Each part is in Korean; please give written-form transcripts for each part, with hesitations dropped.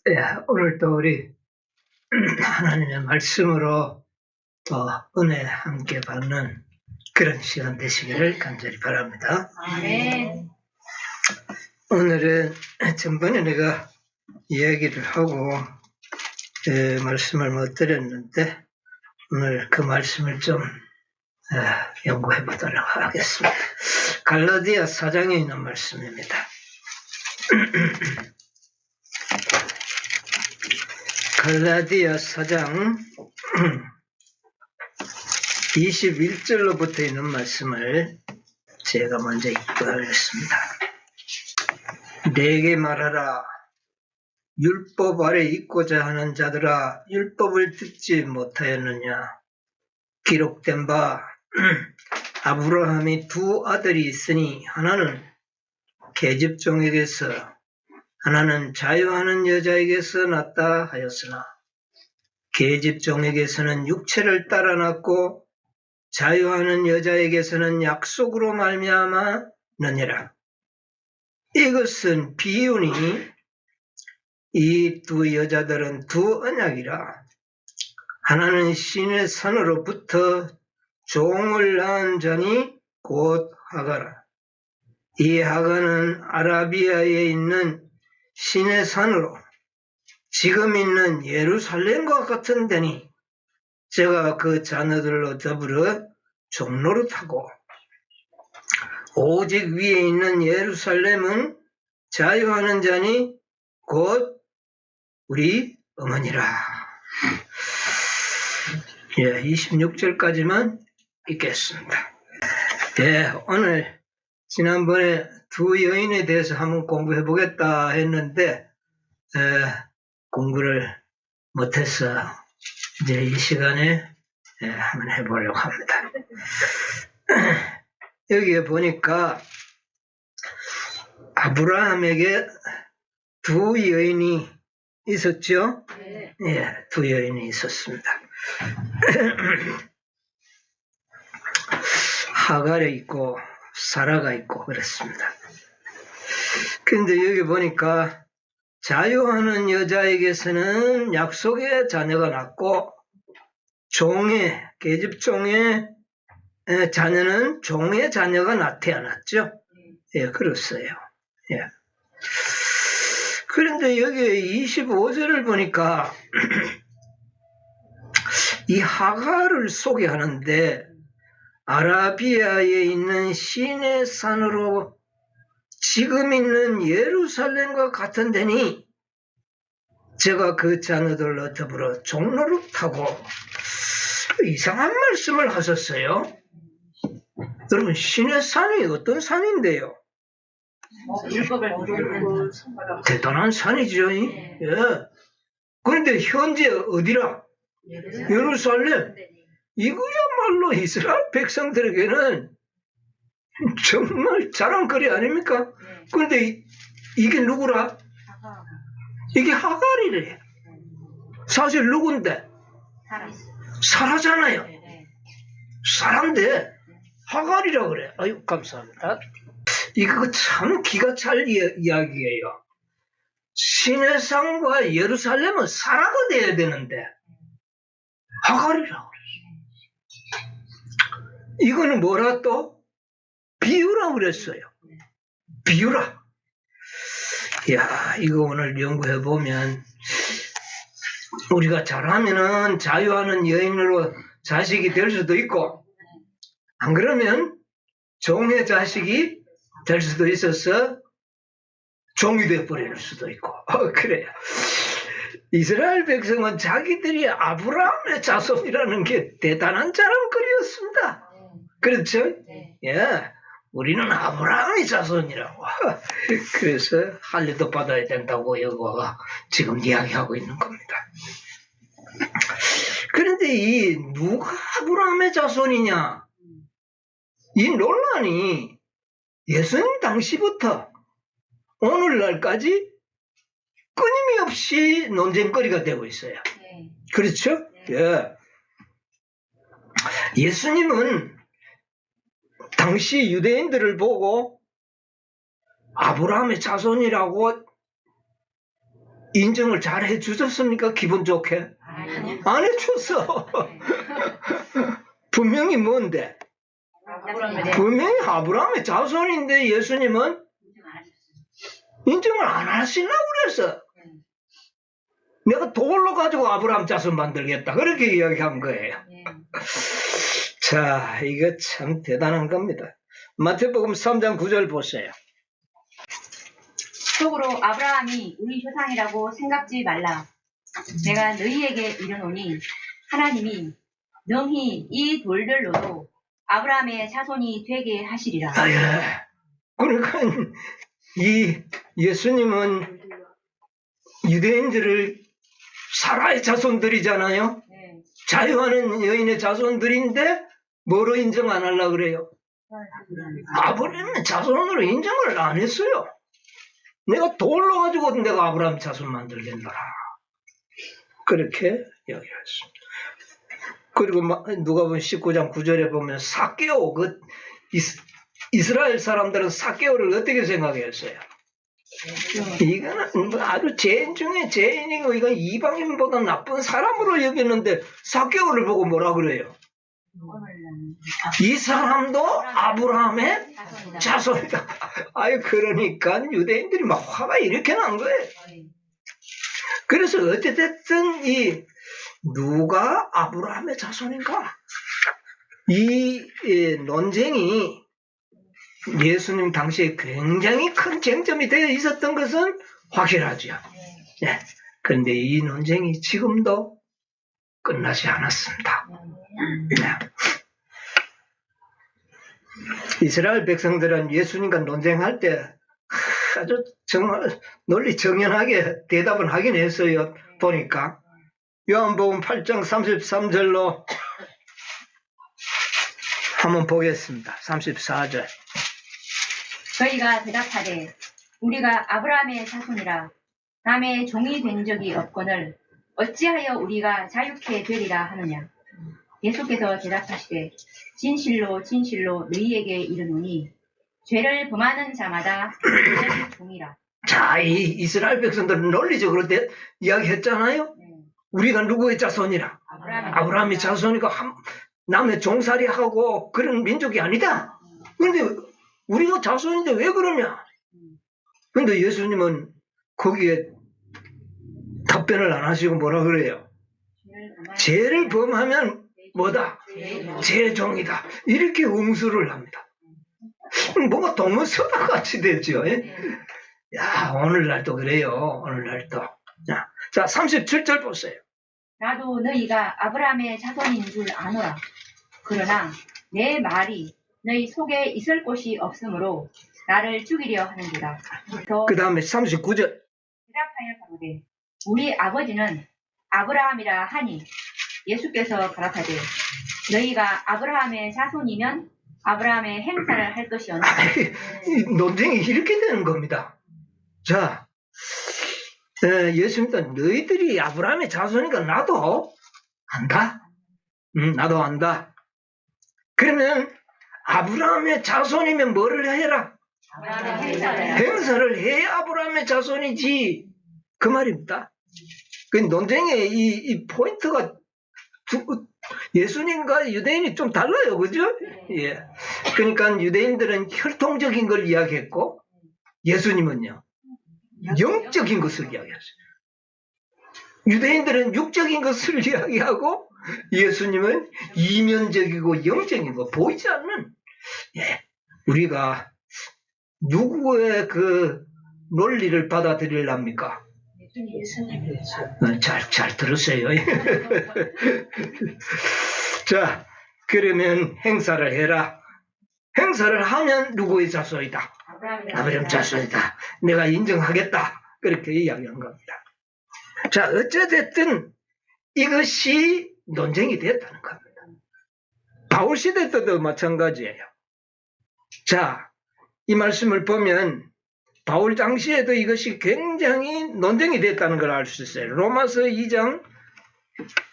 예, 오늘 또 우리 하나님의 말씀으로 또 은혜 함께 받는 그런 시간 되시기를 간절히 바랍니다. 아멘. 오늘은 전번에 내가 이야기를 하고 말씀을 못 드렸는데 오늘 그 말씀을 좀 연구해 보도록 하겠습니다. 갈라디아 4장에 있는 말씀입니다. 갈라디아 4장 21절로부터 있는 말씀을 제가 먼저 읽어보겠습니다. 내게 말하라. 율법 아래 있고자 하는 자들아, 율법을 듣지 못하였느냐? 기록된 바 아브라함이 두 아들이 있으니 하나는 계집종에게서 하나는 자유하는 여자에게서 났다 하였으나 계집종에게서는 육체를 따라 났고 자유하는 여자에게서는 약속으로 말미암았느니라. 이것은 비유니 이 두 여자들은 두 언약이라. 하나는 신의 산으로부터 종을 낳은 자니 곧 하가라. 이 하가는 아라비아에 있는 신의 산으로 지금 있는 예루살렘과 같은 데니 제가 그 자녀들로 더불어 종노릇하고 오직 위에 있는 예루살렘은 자유하는 자니 곧 우리 어머니라. 26절까지만 읽겠습니다. 오늘 지난번에 두 여인에 대해서 한번 공부해 보겠다 했는데 공부를 못해서 이제 이 시간에 한번 해보려고 합니다. 여기에 보니까 아브라함에게 두 여인이 있었죠? 네, 두 여인이 있었습니다. 하갈이 있고 사라가 있고 그랬습니다. 그런데 여기 보니까 자유하는 여자에게서는 약속의 자녀가 낳고 종의 계집종의 자녀는 종의 자녀가 나타났죠. 그렇어요. 그런데 여기 25절을 보니까 이 하갈을 소개하는데 아라비아에 있는 신의 산으로 지금 있는 예루살렘과 같은 데니 제가 그 자녀들로 더불어 종노릇하고 이상한 말씀을 하셨어요. 여러분 신의 산이 어떤 산인데요? 대단한 산이죠. 그런데 현재 어디라? 예루살렘. 이거야말로 이스라엘 백성들에게는 정말 자랑거리 아닙니까? 그런데 이게 누구라? 이게 하갈이래. 사실 누군데? 사라잖아요. 사라인데 하갈이라 그래. 아유 감사합니다. 이거 참 기가 찰 이야기예요. 신의 산과 예루살렘은 사라가 돼야 되는데 하갈이라고 그랬어요. 이거는 뭐라 또? 비유라고 그랬어요. 비유라. 이야, 이거 오늘 연구해보면 우리가 잘하면은 자유하는 여인으로 자식이 될 수도 있고 안 그러면 종의 자식이 될 수도 있어서 종이 되어버릴 수도 있고 그래요. 이스라엘 백성은 자기들이 아브라함의 자손이라는 게 대단한 자랑거리였습니다. 그렇죠? 우리는 아브라함의 자손이라고. 그래서 할례도 받아야 된다고 여호와가 지금 이야기하고 있는 겁니다. 그런데 이 누가 아브라함의 자손이냐? 이 논란이 예수님 당시부터 오늘날까지 끊임없이 논쟁거리가 되고 있어요. 그렇죠? 예수님은 당시 유대인들을 보고 아브라함의 자손이라고 인정을 잘 해주셨습니까? 기분 좋게? 아니요. 안 해줬어. 분명히 뭔데? 분명히 아브라함의 자손인데 예수님은 인정을 안 하시려고 그랬어. 내가 돌로 가지고 아브라함 자손 만들겠다. 그렇게 이야기한 거예요. 자, 이거 참 대단한 겁니다. 마태복음 3장 9절 보세요. 속으로 아브라함이 우리 조상이라고 생각지 말라. 내가 너희에게 이르노니 하나님이 능히 이 돌들로도 아브라함의 자손이 되게 하시리라. 아, 예. 그러니까 이 예수님은 유대인들을 사라의 자손들이잖아요. 네. 자유하는 여인의 자손들인데 뭐로 인정 안 하려고 그래요? 아브라함의 자손으로 인정을 안 했어요. 내가 돌로 가지고 내가 아브라함 자손 만들겠노라. 그렇게 이야기했습니다. 그리고 누가복음 19장 9절에 보면 삭개오, 이스라엘 사람들은 삭개오를 어떻게 생각했어요? 이거는 아주 죄인 중에 죄인이고 이건 이방인보다 나쁜 사람으로 여겼는데 삭개오를 보고 뭐라 그래요? 이 사람도 아브라함의 자손이다. 아유, 그러니까 유대인들이 막 화가 이렇게 난 거예요. 그래서 어찌됐든 이 누가 아브라함의 자손인가? 이 논쟁이 예수님 당시에 굉장히 큰 쟁점이 되어 있었던 것은 확실하죠. 네. 그런데 이 논쟁이 지금도 끝나지 않았습니다. 네. 이스라엘 백성들은 예수님과 논쟁할 때 아주 정말 논리 정연하게 대답을 하긴 했어요. 보니까 요한복음 8장 33절로 한번 보겠습니다. 34절. 저희가 대답하되 우리가 아브라함의 자손이라 남의 종이 된 적이 없거늘 어찌하여 우리가 자유케 되리라 하느냐. 예수께서 대답하시되 진실로 진실로 너희에게 이르노니 죄를 범하는 자마다 죄의 종이라. 자, 이 이스라엘 백성들은 논리적으로 이야기했잖아요. 우리가 누구의 자손이라? 아브라함의 자손이고 남의 종살이하고 그런 민족이 아니다. 그런데 우리가 자손인데 왜 그러냐? 그런데 예수님은 거기에 답변을 안 하시고 뭐라 그래요? 죄를 범하면 뭐다? 죄종이다. 이렇게 응수를 합니다. 뭔가 동문서답 같이 되죠. 야, 오늘날도 그래요. 오늘날도. 자, 37절 보세요. 나도 너희가 아브라함의 자손인 줄 아노라. 그러나 내 말이 너희 속에 있을 곳이 없으므로 나를 죽이려 하는구나. 그 다음에 39절. 대답하여 가로되 우리 아버지는 아브라함이라 하니 예수께서 가라사대 너희가 아브라함의 자손이면 아브라함의 행사를 할 것이오나. 논쟁이 이렇게 되는 겁니다. 자, 예수님도 너희들이 아브라함의 자손이니까 나도 안다. 나도 안다. 그러면 아브라함의 자손이면 뭐를 해라? 행사를 해야 아브라함의 자손이지. 그 말입니다. 그 논쟁의 이 포인트가 예수님과 유대인이 좀 달라요. 그죠? 예. 그러니까 유대인들은 혈통적인 걸 이야기했고 예수님은요 영적인 것을 이야기했어요. 유대인들은 육적인 것을 이야기하고 예수님은 이면적이고 영적인 거 보이지 않는, 예, 우리가 누구의 그 논리를 받아들이랍니까? 잘 들으세요. 자, 그러면 행사를 해라. 행사를 하면 누구의 자손이다? 아브라함 자손이다. 내가 인정하겠다. 그렇게 이야기한 겁니다. 자, 어찌됐든 이것이 논쟁이 됐다는 겁니다. 바울 시대 때도 마찬가지예요. 자, 이 말씀을 보면 바울 당시에도 이것이 굉장히 논쟁이 됐다는 걸 알 수 있어요. 로마서 2장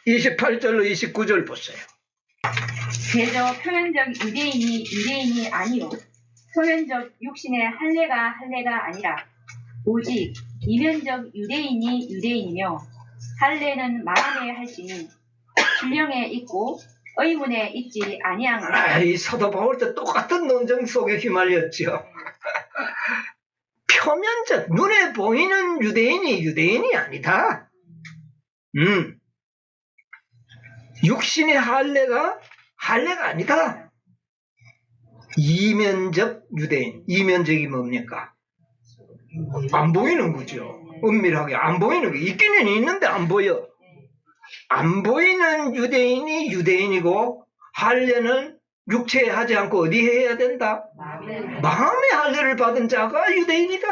28절로 29절 보세요. 그저 표면적 유대인이 아니요 표면적 육신의 할례가 아니라 오직 이면적 유대인이 유대인이며 할례는 마음에 할지니 신령에 있고 의문에 있지 아니한 것이라. 이 사도 바울도 똑같은 논쟁 속에 휘말렸죠. 표면적 눈에 보이는 유대인이 유대인이 아니다. 육신의 할례가 아니다. 이면적 유대인. 이면적이 뭡니까? 안 보이는 거죠. 은밀하게 안 보이는 거. 있기는 있는데 안 보여. 안 보이는 유대인이 유대인이고 할례는 육체에 하지 않고 어디에 해야 된다? 마음의 할례를 받은 자가 유대인이다.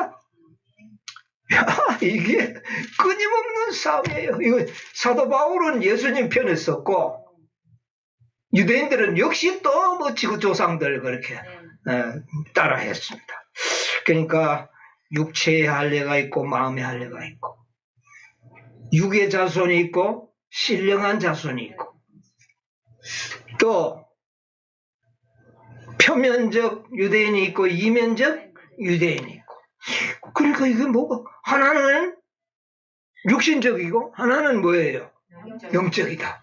야, 이게 끊임없는 싸움이에요. 이거 사도 바울은 예수님 편에 섰고 유대인들은 역시 또 뭐 지구 조상들 그렇게 따라했습니다. 그러니까 육체의 할례가 있고 마음의 할례가 있고 육의 자손이 있고 신령한 자손이 있고 또 표면적 유대인이 있고 이면적 유대인이 있고 그러니까 이게 뭐가 하나는 육신적이고 하나는 뭐예요? 영적이다.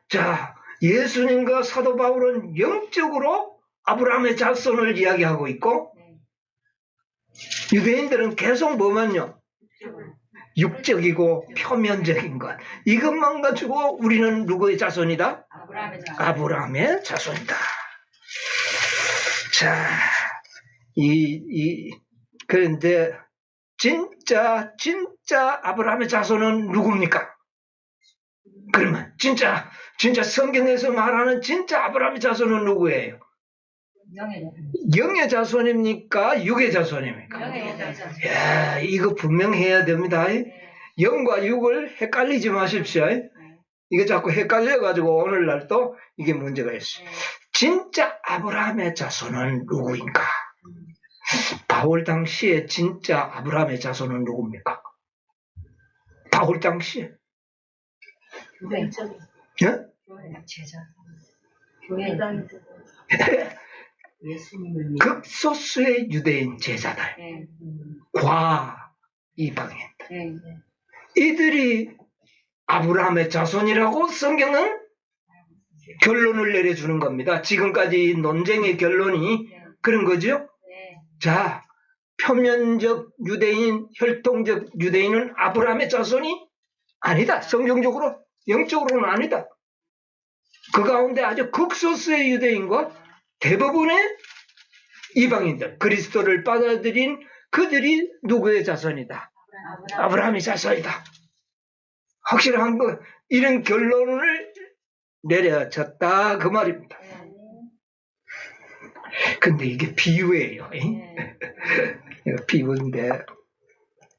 자, 예수님과 사도 바울은 영적으로 아브라함의 자손을 이야기하고 있고 유대인들은 계속 뭐만요? 육적이고 표면적인 것. 이것만 가지고 우리는 누구의 자손이다? 아브라함의 자손이다. 자, 그런데 진짜 아브라함의 자손은 누굽니까? 그러면 진짜 성경에서 말하는 진짜 아브라함의 자손은 누구예요? 영의 자손입니까? 육의 자손입니까? 야, 이거 분명해야 됩니다. 영과 육을 헷갈리지 마십시오. 이게 자꾸 헷갈려가지고 오늘날 또 이게 문제가 있어요. 진짜 아브라함의 자손은 누구인가? 바울 당시에 진짜 아브라함의 자손은 누굽니까? 바울 당시에? 예? 극소수의 유대인 제자들, 과 이방인들, 이들이 아브라함의 자손이라고 성경은 결론을 내려주는 겁니다. 지금까지 논쟁의 결론이 그런 거죠. 자, 표면적 유대인, 혈통적 유대인은 아브라함의 자손이 아니다. 성경적으로, 영적으로는 아니다. 그 가운데 아주 극소수의 유대인과 대부분의 이방인들, 그리스도를 받아들인 그들이 누구의 자손이다? 아브라함의 자손이다. 확실한 거, 이런 결론을 내려졌다 그 말입니다. 근데 이게 비유예요. 비유인데,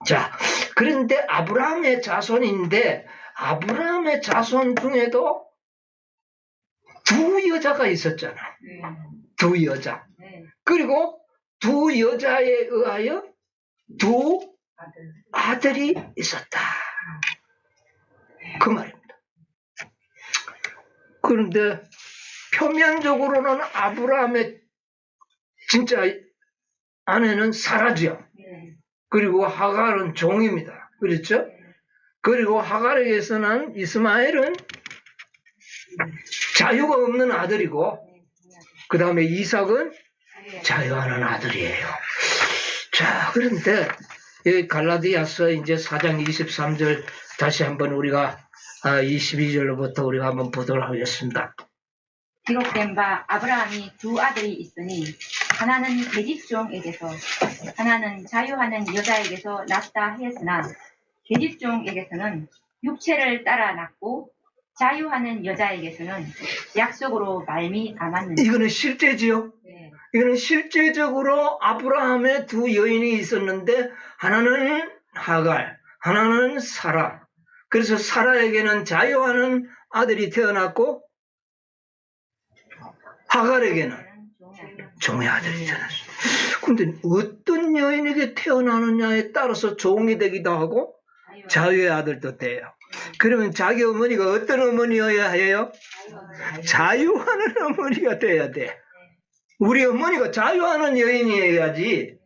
자, 그런데 아브라함의 자손인데 아브라함의 자손 중에도 두 여자가 있었잖아. 두 여자. 그리고 두 여자에 의하여 두 아들이 있었다. 그 말입니다. 그런데 표면적으로는 아브라함의 진짜 아내는 사라지요. 그리고 하갈은 종입니다. 그렇죠? 그리고 하갈에게서 난 이스마엘은 자유가 없는 아들이고 그 다음에 이삭은 자유하는 아들이에요. 자, 그런데 여기 갈라디아서 이제 4장 23절 다시 한번 우리가 22절로부터 우리가 한번 보도록 하겠습니다. 기록된 바 아브라함이 두 아들이 있으니 하나는 계집종에게서 하나는 자유하는 여자에게서 낳았다 했으나 계집종에게서는 육체를 따라 낳고 자유하는 여자에게서는 약속으로 말미암았는데 이거는 실제지요? 네. 이거는 실제적으로 아브라함의 두 여인이 있었는데 하나는 하갈, 하나는 사라. 그래서 사라에게는 자유하는 아들이 태어났고 하갈에게는 종의 아들이 태어났어요. 근데 어떤 여인에게 태어나느냐에 따라서 종이 되기도 하고 자유의 아들도 돼요. 그러면 자기 어머니가 어떤 어머니여야 해요? 자유하는 어머니가 돼야 돼. 우리 어머니가 자유하는 여인이어야지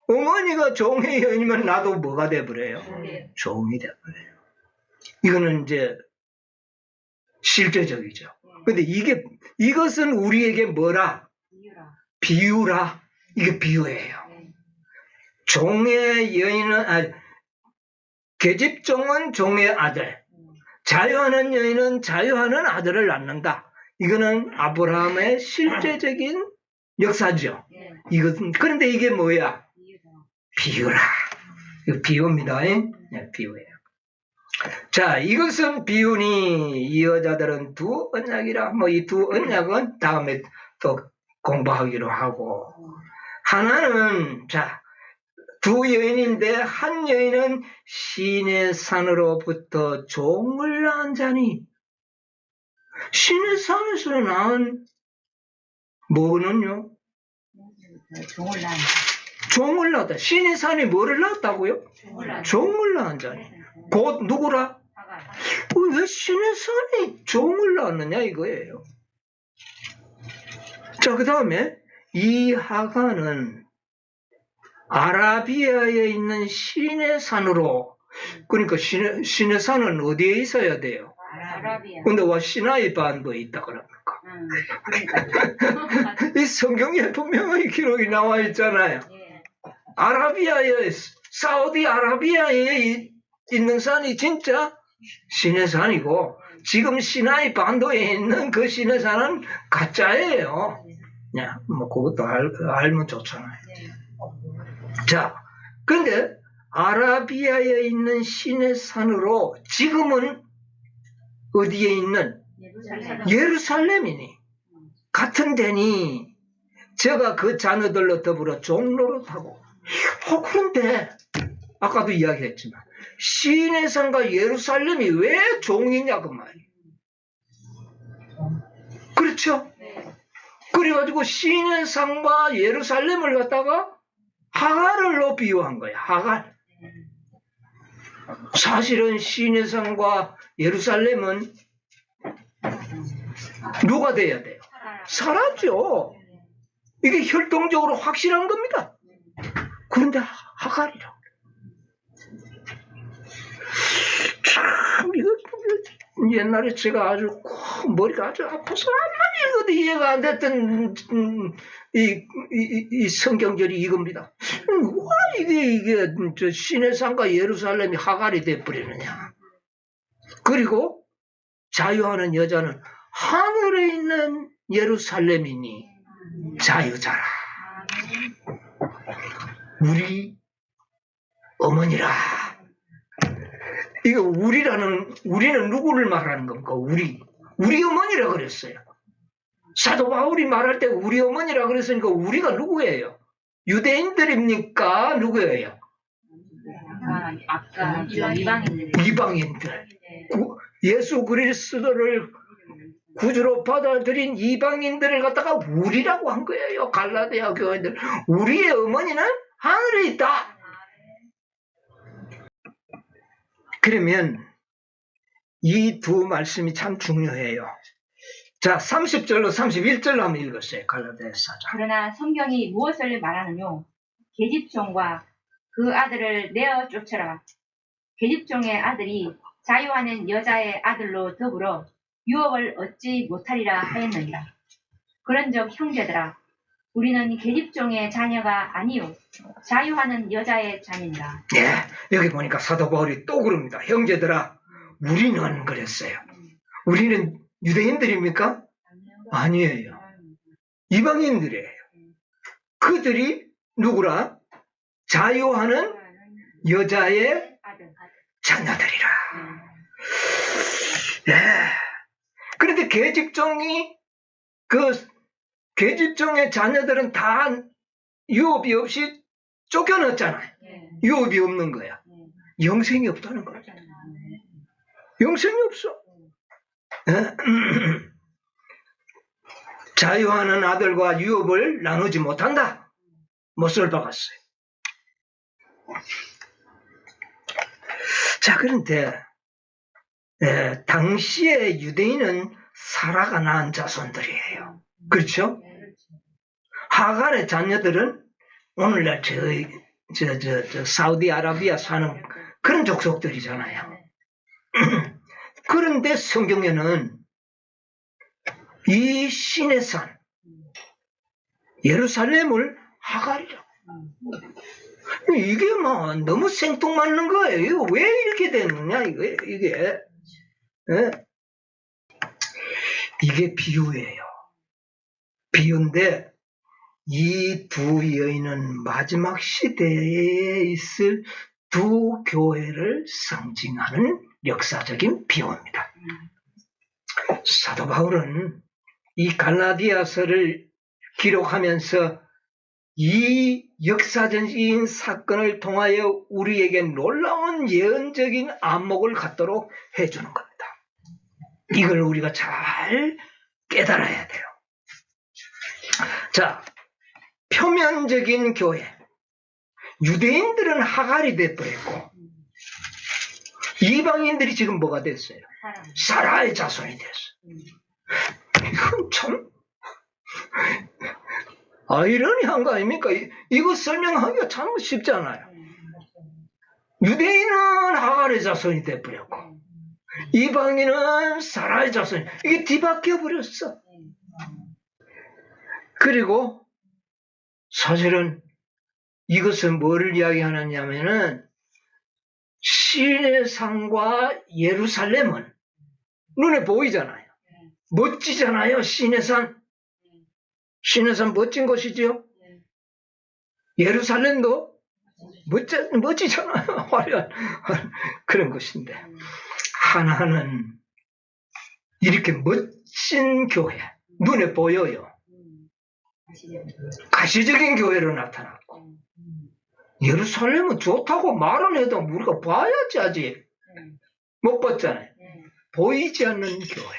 어머니가 종의 여인이면 나도 뭐가 돼버려요? 네. 종이 돼버려요. 이거는 이제 실제적이죠. 근데 이것은 우리에게 뭐라? 이유라. 비유라. 이게 비유예요. 네. 종의 여인은, 계집종은 종의 아들, 자유하는 여인은 자유하는 아들을 낳는다. 이거는 아브라함의 실제적인 역사죠. 네. 이것은, 그런데 이게 뭐야? 이유라. 비유라. 이거 비유입니다. 네, 비유예요. 자, 이것은 비유니 이 여자들은 두 언약이라. 뭐 이 두 언약은 다음에 또 공부하기로 하고, 하나는 자, 두 여인인데 한 여인은 신의 산으로부터 종을 낳은 자니, 신의 산에서 낳은 뭐는요? 종을 낳은 종을 낳았다. 신의 산이 뭐를 낳았다고요? 종을 낳은 종을 낳은 자니. 곧 누구라? 하갈. 왜 신의 산이 종을 낳느냐 이거예요. 자, 그 다음에 이 하간은 아라비아에 있는 신의 산으로, 그러니까 신의 산은 어디에 있어야 돼요? 아라비아. 근데 와 시나이 반도에 있다 그럽니까? 그러니까. 이 성경에 분명히 기록이 나와 있잖아요. 예. 아라비아에, 사우디 아라비아에 있는 산이 진짜 신의 산이고, 지금 시나이 반도에 있는 그 신의 산은 가짜예요. 야, 뭐 그것도 알면 좋잖아요. 네. 자, 근데 아라비아에 있는 신의 산으로 지금은 어디에 있는 예루살렘이니 같은 데니 제가 그 자녀들로 더불어 종로릇하고, 그런데 아까도 이야기했지만 신의 산과 예루살렘이 왜 종이냐 그 말이에요. 그렇죠? 네. 그래가지고 신의 산과 예루살렘을 갖다가 하갈을로 비유한 거야. 하갈. 사실은 신의 산과 예루살렘은 누가 돼야 돼요? 사라죠. 이게 혈통적으로 확실한 겁니다. 그런데 하갈이라고. 참, 이거 옛날에 제가 아주 머리가 아주 아파서 아무리 읽어도 이해가 안 됐던 이 성경절이 이겁니다. 왜 이게 저 신의 산과 예루살렘이 하갈이 돼버리느냐. 그리고 자유하는 여자는 하늘에 있는 예루살렘이니 자유자라. 우리 어머니라. 이거 우리는 누구를 말하는 겁니까? 우리 어머니라 그랬어요. 사도 바울이 말할 때 우리 어머니라 그랬으니까 우리가 누구예요? 유대인들입니까? 누구예요? 아까 이방인들. 이방인들. 예수 그리스도를 구주로 받아들인 이방인들을 갖다가 우리라고 한 거예요. 갈라디아 교회들. 우리의 어머니는 하늘에 있다. 그러면 이 두 말씀이 참 중요해요. 자, 30절로 31절로 한번 읽었어요. 갈라디아 4장. 그러나 성경이 무엇을 말하느뇨? 계집종과 그 아들을 내어 쫓으라. 계집종의 아들이 자유하는 여자의 아들로 더불어 유업을 얻지 못하리라 하였느니라. 그런즉 형제들아, 우리는 계집종의 자녀가 아니요 자유하는 여자의 자녀니라. 예, 여기 보니까 사도 바울이 또 그럽니다. 형제들아, 우리는 그랬어요. 우리는 유대인들입니까? 아니에요. 이방인들이에요. 그들이 누구라? 자유하는 여자의 자녀들이라. 네. 그런데 계집종의 자녀들은 다 유업이 없이 쫓겨났잖아요. 유업이 없는 거야. 영생이 없다는 거야. 영생이 없어. 자유하는 아들과 유업을 나누지 못한다. 못을 박았어요. 자, 그런데 당시의 유대인은 사라가 낳은 자손들이에요. 그렇죠? 하갈의 자녀들은 오늘날 저희 사우디아라비아 사는 그런 족속들이잖아요. 그런데 성경에는 이 신의 산, 예루살렘을 하갈이라고. 이게 뭐 너무 생뚱맞는 거예요. 이거 왜 이렇게 되느냐, 이게. 예? 이게 비유예요. 비유인데, 이 두 여인은 마지막 시대에 있을 두 교회를 상징하는 역사적인 비유입니다. 사도 바울은 이 갈라디아서를 기록하면서 이 역사적인 사건을 통하여 우리에게 놀라운 예언적인 안목을 갖도록 해주는 겁니다. 이걸 우리가 잘 깨달아야 돼요. 자, 표면적인 교회. 유대인들은 하갈이 돼버렸고 이방인들이 지금 뭐가 됐어요? 사라의 자손이 됐어요. 이건 참 아이러니한 거 아닙니까? 이거 설명하기가 참 쉽지 않아요. 유대인은 하갈의 자손이 돼버렸고 이방인은 사라의 자손이, 이게 뒤바뀌어 버렸어. 그리고 사실은 이것은 뭐를 이야기하느냐면은 신의 산과 예루살렘은 눈에 보이잖아요. 멋지잖아요. 신의 산. 신의 산 멋진 곳이죠. 예루살렘도 멋지잖아요. 화려한 그런 곳인데 하나는 이렇게 멋진 교회, 눈에 보여요. 가시적인 교회로 나타났고 예루살렘은 좋다고 말은 해도 우리가 봐야지 아직 못 봤잖아요. 보이지 않는 교회.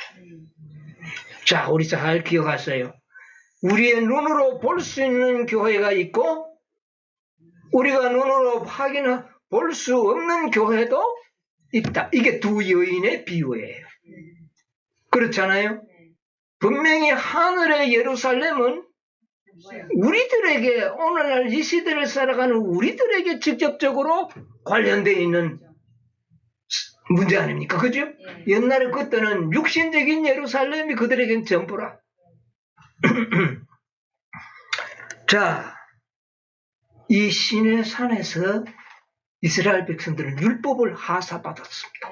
자, 우리 잘 기억하세요. 우리의 눈으로 볼 수 있는 교회가 있고 우리가 눈으로 볼 수 없는 교회도 있다. 이게 두 여인의 비유예요. 그렇잖아요. 분명히 하늘의 예루살렘은 우리들에게, 오늘날 이 시대를 살아가는 우리들에게 직접적으로 관련되어 있는 문제 아닙니까? 그죠? 옛날에 그때는 육신적인 예루살렘이 그들에겐 전부라. 자, 이 시내 산에서 이스라엘 백성들은 율법을 하사받았습니다.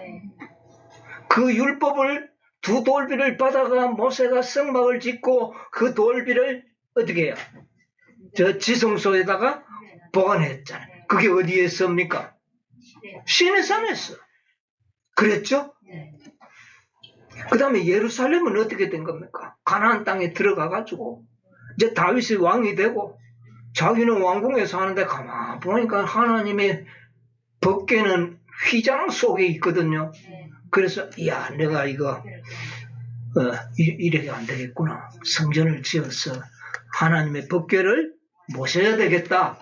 그 율법을 두 돌비를 받아가 모세가 성막을 짓고 그 돌비를 어떻게 해요? 저 지성소에다가 보관했잖아요. 그게 어디에 있습니까? 시내 산에서. 그랬죠? 그 다음에 예루살렘은 어떻게 된 겁니까? 가나안 땅에 들어가가지고 이제 다윗이 왕이 되고 자기는 왕궁에서 하는데 가만 보니까 하나님의 법궤는 휘장 속에 있거든요. 그래서 야, 내가 이거 이래도 안 되겠구나. 성전을 지어서 하나님의 법궤를 모셔야 되겠다.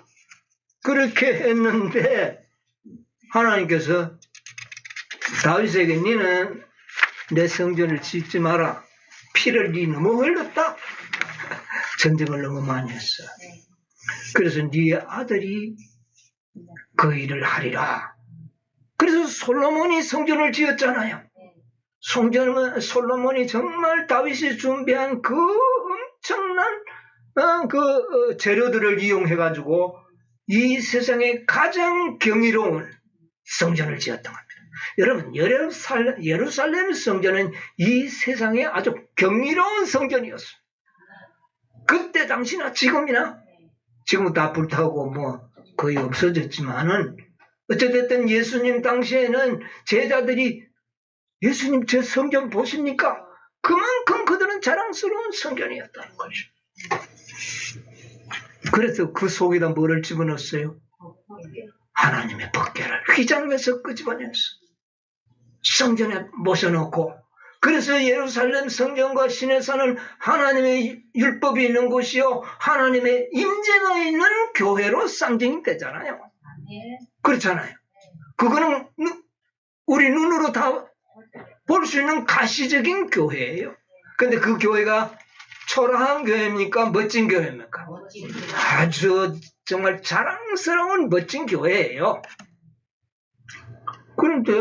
그렇게 했는데 하나님께서 다윗에게 너는 내 성전을 짓지 마라. 피를 네 너무 흘렸다. 전쟁을 너무 많이 했어. 그래서 네 아들이 그 일을 하리라. 그래서 솔로몬이 성전을 지었잖아요. 솔로몬이 정말 다윗이 준비한 그 엄청난 재료들을 이용해가지고 이 세상에 가장 경이로운 성전을 지었던 겁니다. 여러분, 예루살렘 성전은 이 세상에 아주 경이로운 성전이었어요. 그때 당시나 지금이나, 지금은 다 불타고 뭐 거의 없어졌지만은, 어쨌든 예수님 당시에는 제자들이 예수님 저 성전 보십니까? 그만큼 그들은 자랑스러운 성전이었다는 거죠. 그래서 그 속에다 뭐를 집어넣었어요? 하나님의 법궤를 휘장에서 끄집어냈어. 성전에 모셔놓고. 그래서 예루살렘 성전과 시내산은 하나님의 율법이 있는 곳이요 하나님의 임재가 있는 교회로 상징이 되잖아요. 그렇잖아요. 그거는 우리 눈으로 다 볼 수 있는 가시적인 교회예요. 근데 그 교회가 초라한 교회입니까? 멋진 교회입니까? 아주 정말 자랑스러운 멋진 교회예요. 그런데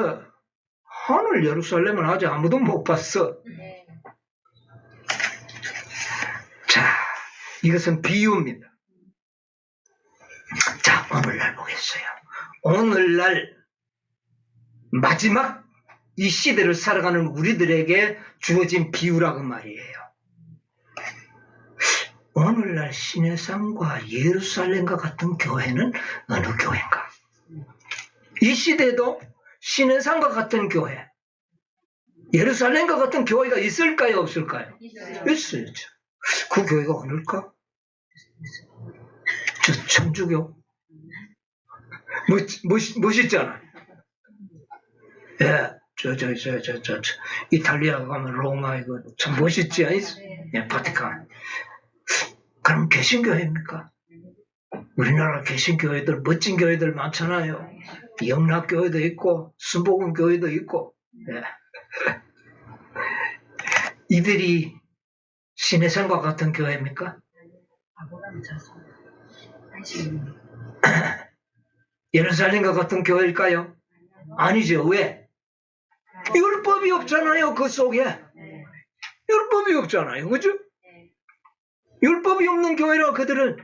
하늘 예루살렘은 아직 아무도 못 봤어. 네. 자, 이것은 비유입니다. 자, 오늘날 보겠어요. 오늘날 마지막 이 시대를 살아가는 우리들에게 주어진 비유라고 말이에요. 오늘날 시내산과 예루살렘과 같은 교회는 어느 교회인가? 이 시대도 시내산과 같은 교회, 예루살렘과 같은 교회가 있을까요, 없을까요? 있어야죠. 그 교회가 어딜까? 저 천주교. 멋있잖아. 예, 이탈리아 가면 로마 이거 참 멋있지 않니? 예, 바티칸. 그럼 개신교회입니까? 우리나라 개신교회들 멋진 교회들 많잖아요. 영락교회도 있고 순복음교회도 있고. 예. 이들이 시내산과 같은 교회입니까? 예루살렘과 같은 교회일까요? 아니죠. 왜? 율법이 없잖아요. 그 속에. 율법이 없잖아요. 그죠? 율법이 없는 교회라 그들은.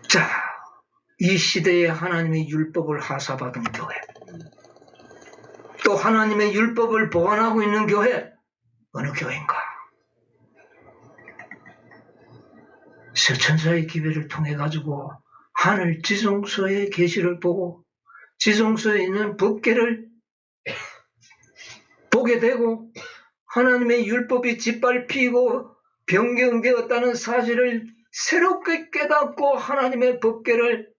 자, 이 시대에 하나님의 율법을 하사받은 교회, 또 하나님의 율법을 보완하고 있는 교회, 어느 교회인가? 서천사의 기별을 통해 가지고 하늘 지성소의 계시를 보고 지성소에 있는 법궤를 보게 되고 하나님의 율법이 짓밟히고 변경되었다는 사실을 새롭게 깨닫고 하나님의 법궤를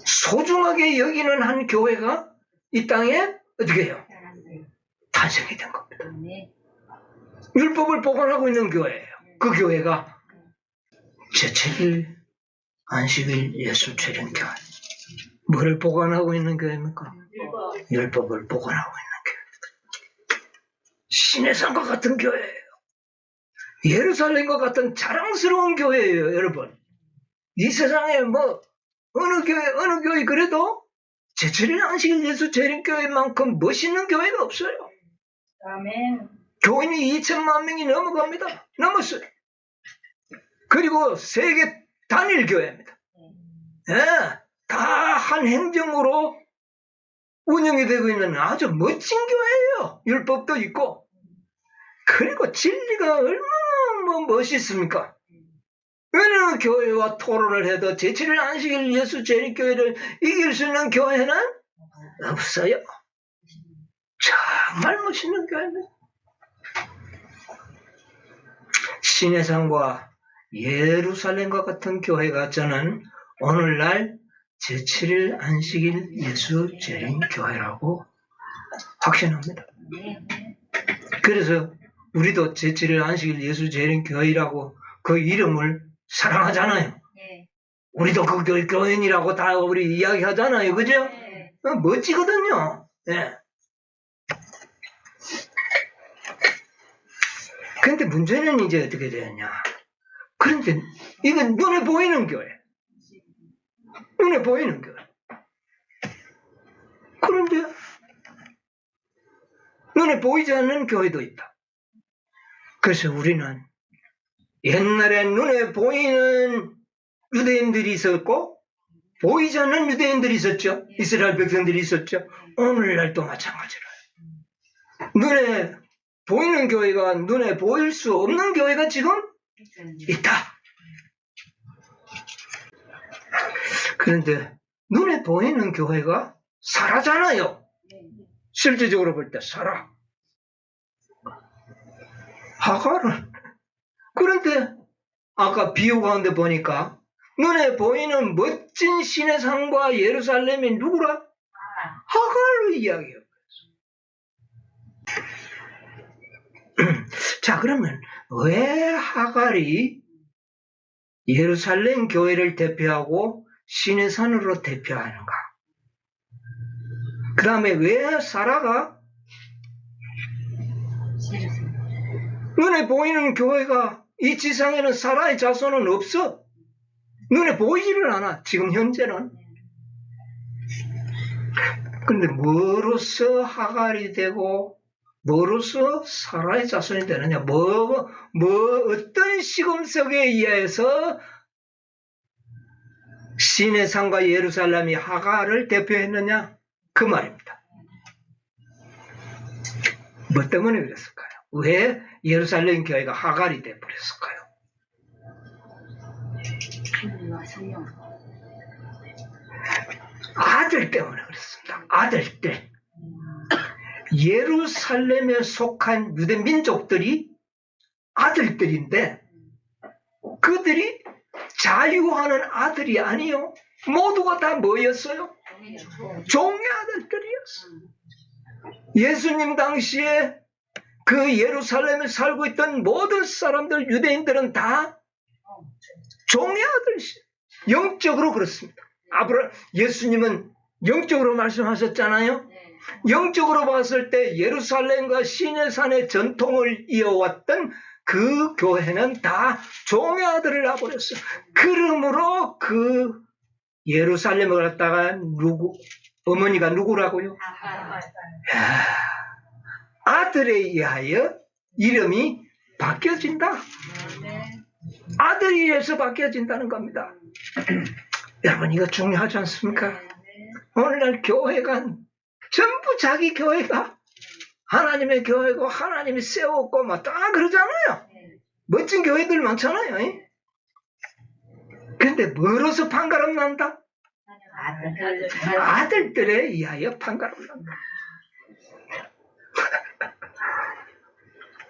소중하게 여기는 한 교회가 이 땅에 어떻게 해요? 탄생이 된 겁니다. 율법을 보관하고 있는 교회예요. 그 교회가 제7일 안식일 예수 재림 교회. 뭐를 보관하고 있는 교회입니까? 율법을 보관하고 있는 교회. 시내산과 같은 교회예요. 예루살렘과 같은 자랑스러운 교회예요, 여러분. 이 세상에 뭐 어느 교회 그래도 제7일 안식일 예수 재림교회만큼 멋있는 교회가 없어요. 아멘. 교인이 2천만 명이 넘어갑니다. 넘었어요. 그리고 세계 단일 교회입니다. 예, 다 한 행정으로 운영이 되고 있는 아주 멋진 교회예요. 율법도 있고. 그리고 진리가 얼마나 멋있습니까? 어느 교회와 토론을 해도 제7일 안식일 예수 재림교회를 이길 수 있는 교회는 없어요. 정말 멋있는 교회입니다. 시내산과 예루살렘과 같은 교회가 저는 오늘날 제7일 안식일 예수 재림교회라고 확신합니다. 그래서 우리도 제7일 안식일 예수 재림교회라고 그 이름을 사랑하잖아요. 우리도 그 교인이라고 다 우리 이야기하잖아요. 그죠? 멋지거든요. 네. 근데 문제는 이제 어떻게 되느냐. 그런데 이건 눈에 보이는 교회. 눈에 보이는 교회. 그런데 눈에 보이지 않는 교회도 있다. 그래서 우리는 옛날에 눈에 보이는 유대인들이 있었고 보이지 않는 유대인들이 있었죠. 이스라엘 백성들이 있었죠. 오늘날도 마찬가지로 눈에 보이는 교회가 눈에 보일 수 없는 교회가 지금 있다. 그런데 눈에 보이는 교회가 살아잖아요. 실질적으로 볼 때 살아. 하갈은 그런데 아까 비유 가운데 보니까 눈에 보이는 멋진 시내산과 예루살렘이 누구라? 하갈로 이야기해요. 자, 그러면 왜 하갈이 예루살렘 교회를 대표하고 시내산으로 대표하는가? 그 다음에 왜 사라가 눈에 보이는 교회가 이 지상에는 사라의 자손은 없어. 눈에 보이지를 않아. 지금 현재는. 근데 뭐로서 하갈이 되고 뭐로서 사라의 자손이 되느냐? 어떤 시금석에 의해서 시내 산과 예루살렘이 하갈을 대표했느냐? 그 말입니다. 뭐 때문에 그랬을까요? 왜 예루살렘 교회가 하갈이 되어버렸을까요? 아들 때문에 그렇습니다. 아들 때. 예루살렘에 속한 유대 민족들이 아들들인데 그들이 자유하는 아들이 아니요. 모두가 다 뭐였어요? 종의 아들들이었어요. 예수님 당시에 그 예루살렘에 살고 있던 모든 사람들, 유대인들은 다 종의 아들이시죠. 영적으로 그렇습니다. 예수님은 영적으로 말씀하셨잖아요. 영적으로 봤을 때 예루살렘과 시내산의 전통을 이어왔던 그 교회는 다 종의 아들을 낳아버렸어요. 그러므로 그 예루살렘을 갖다가 어머니가 누구라고요? 아들에 의하여 이름이 바뀌어진다. 아들이 해서 바뀌어진다는 겁니다. 여러분 이거 중요하지 않습니까? 오늘날 교회가 전부 자기 교회가 하나님의 교회고 하나님이 세웠고 막 다 그러잖아요. 멋진 교회들 많잖아요. 그런데 뭐로서 판가름 난다? 아들들에 의하여 판가름 난다.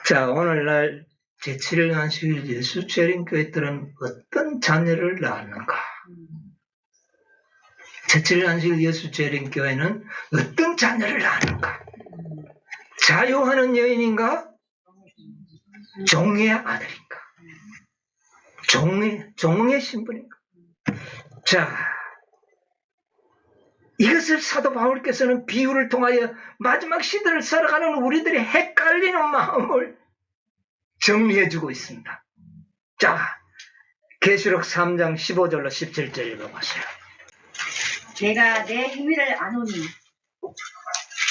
자, 오늘날 제7일 안식일 예수 재림 교회들은 어떤 자녀를 낳았는가? 제7일 안식일 예수 재림 교회는 어떤 자녀를 낳았는가? 자유하는 여인인가? 종의 아들인가? 종의 신분인가? 자, 이것을 사도 바울께서는 비유를 통하여 마지막 시대를 살아가는 우리들의 헷갈리는 마음을 정리해주고 있습니다. 자, 계시록 3장 15절로 17절 읽어보세요. 내가 내 행위를 아노니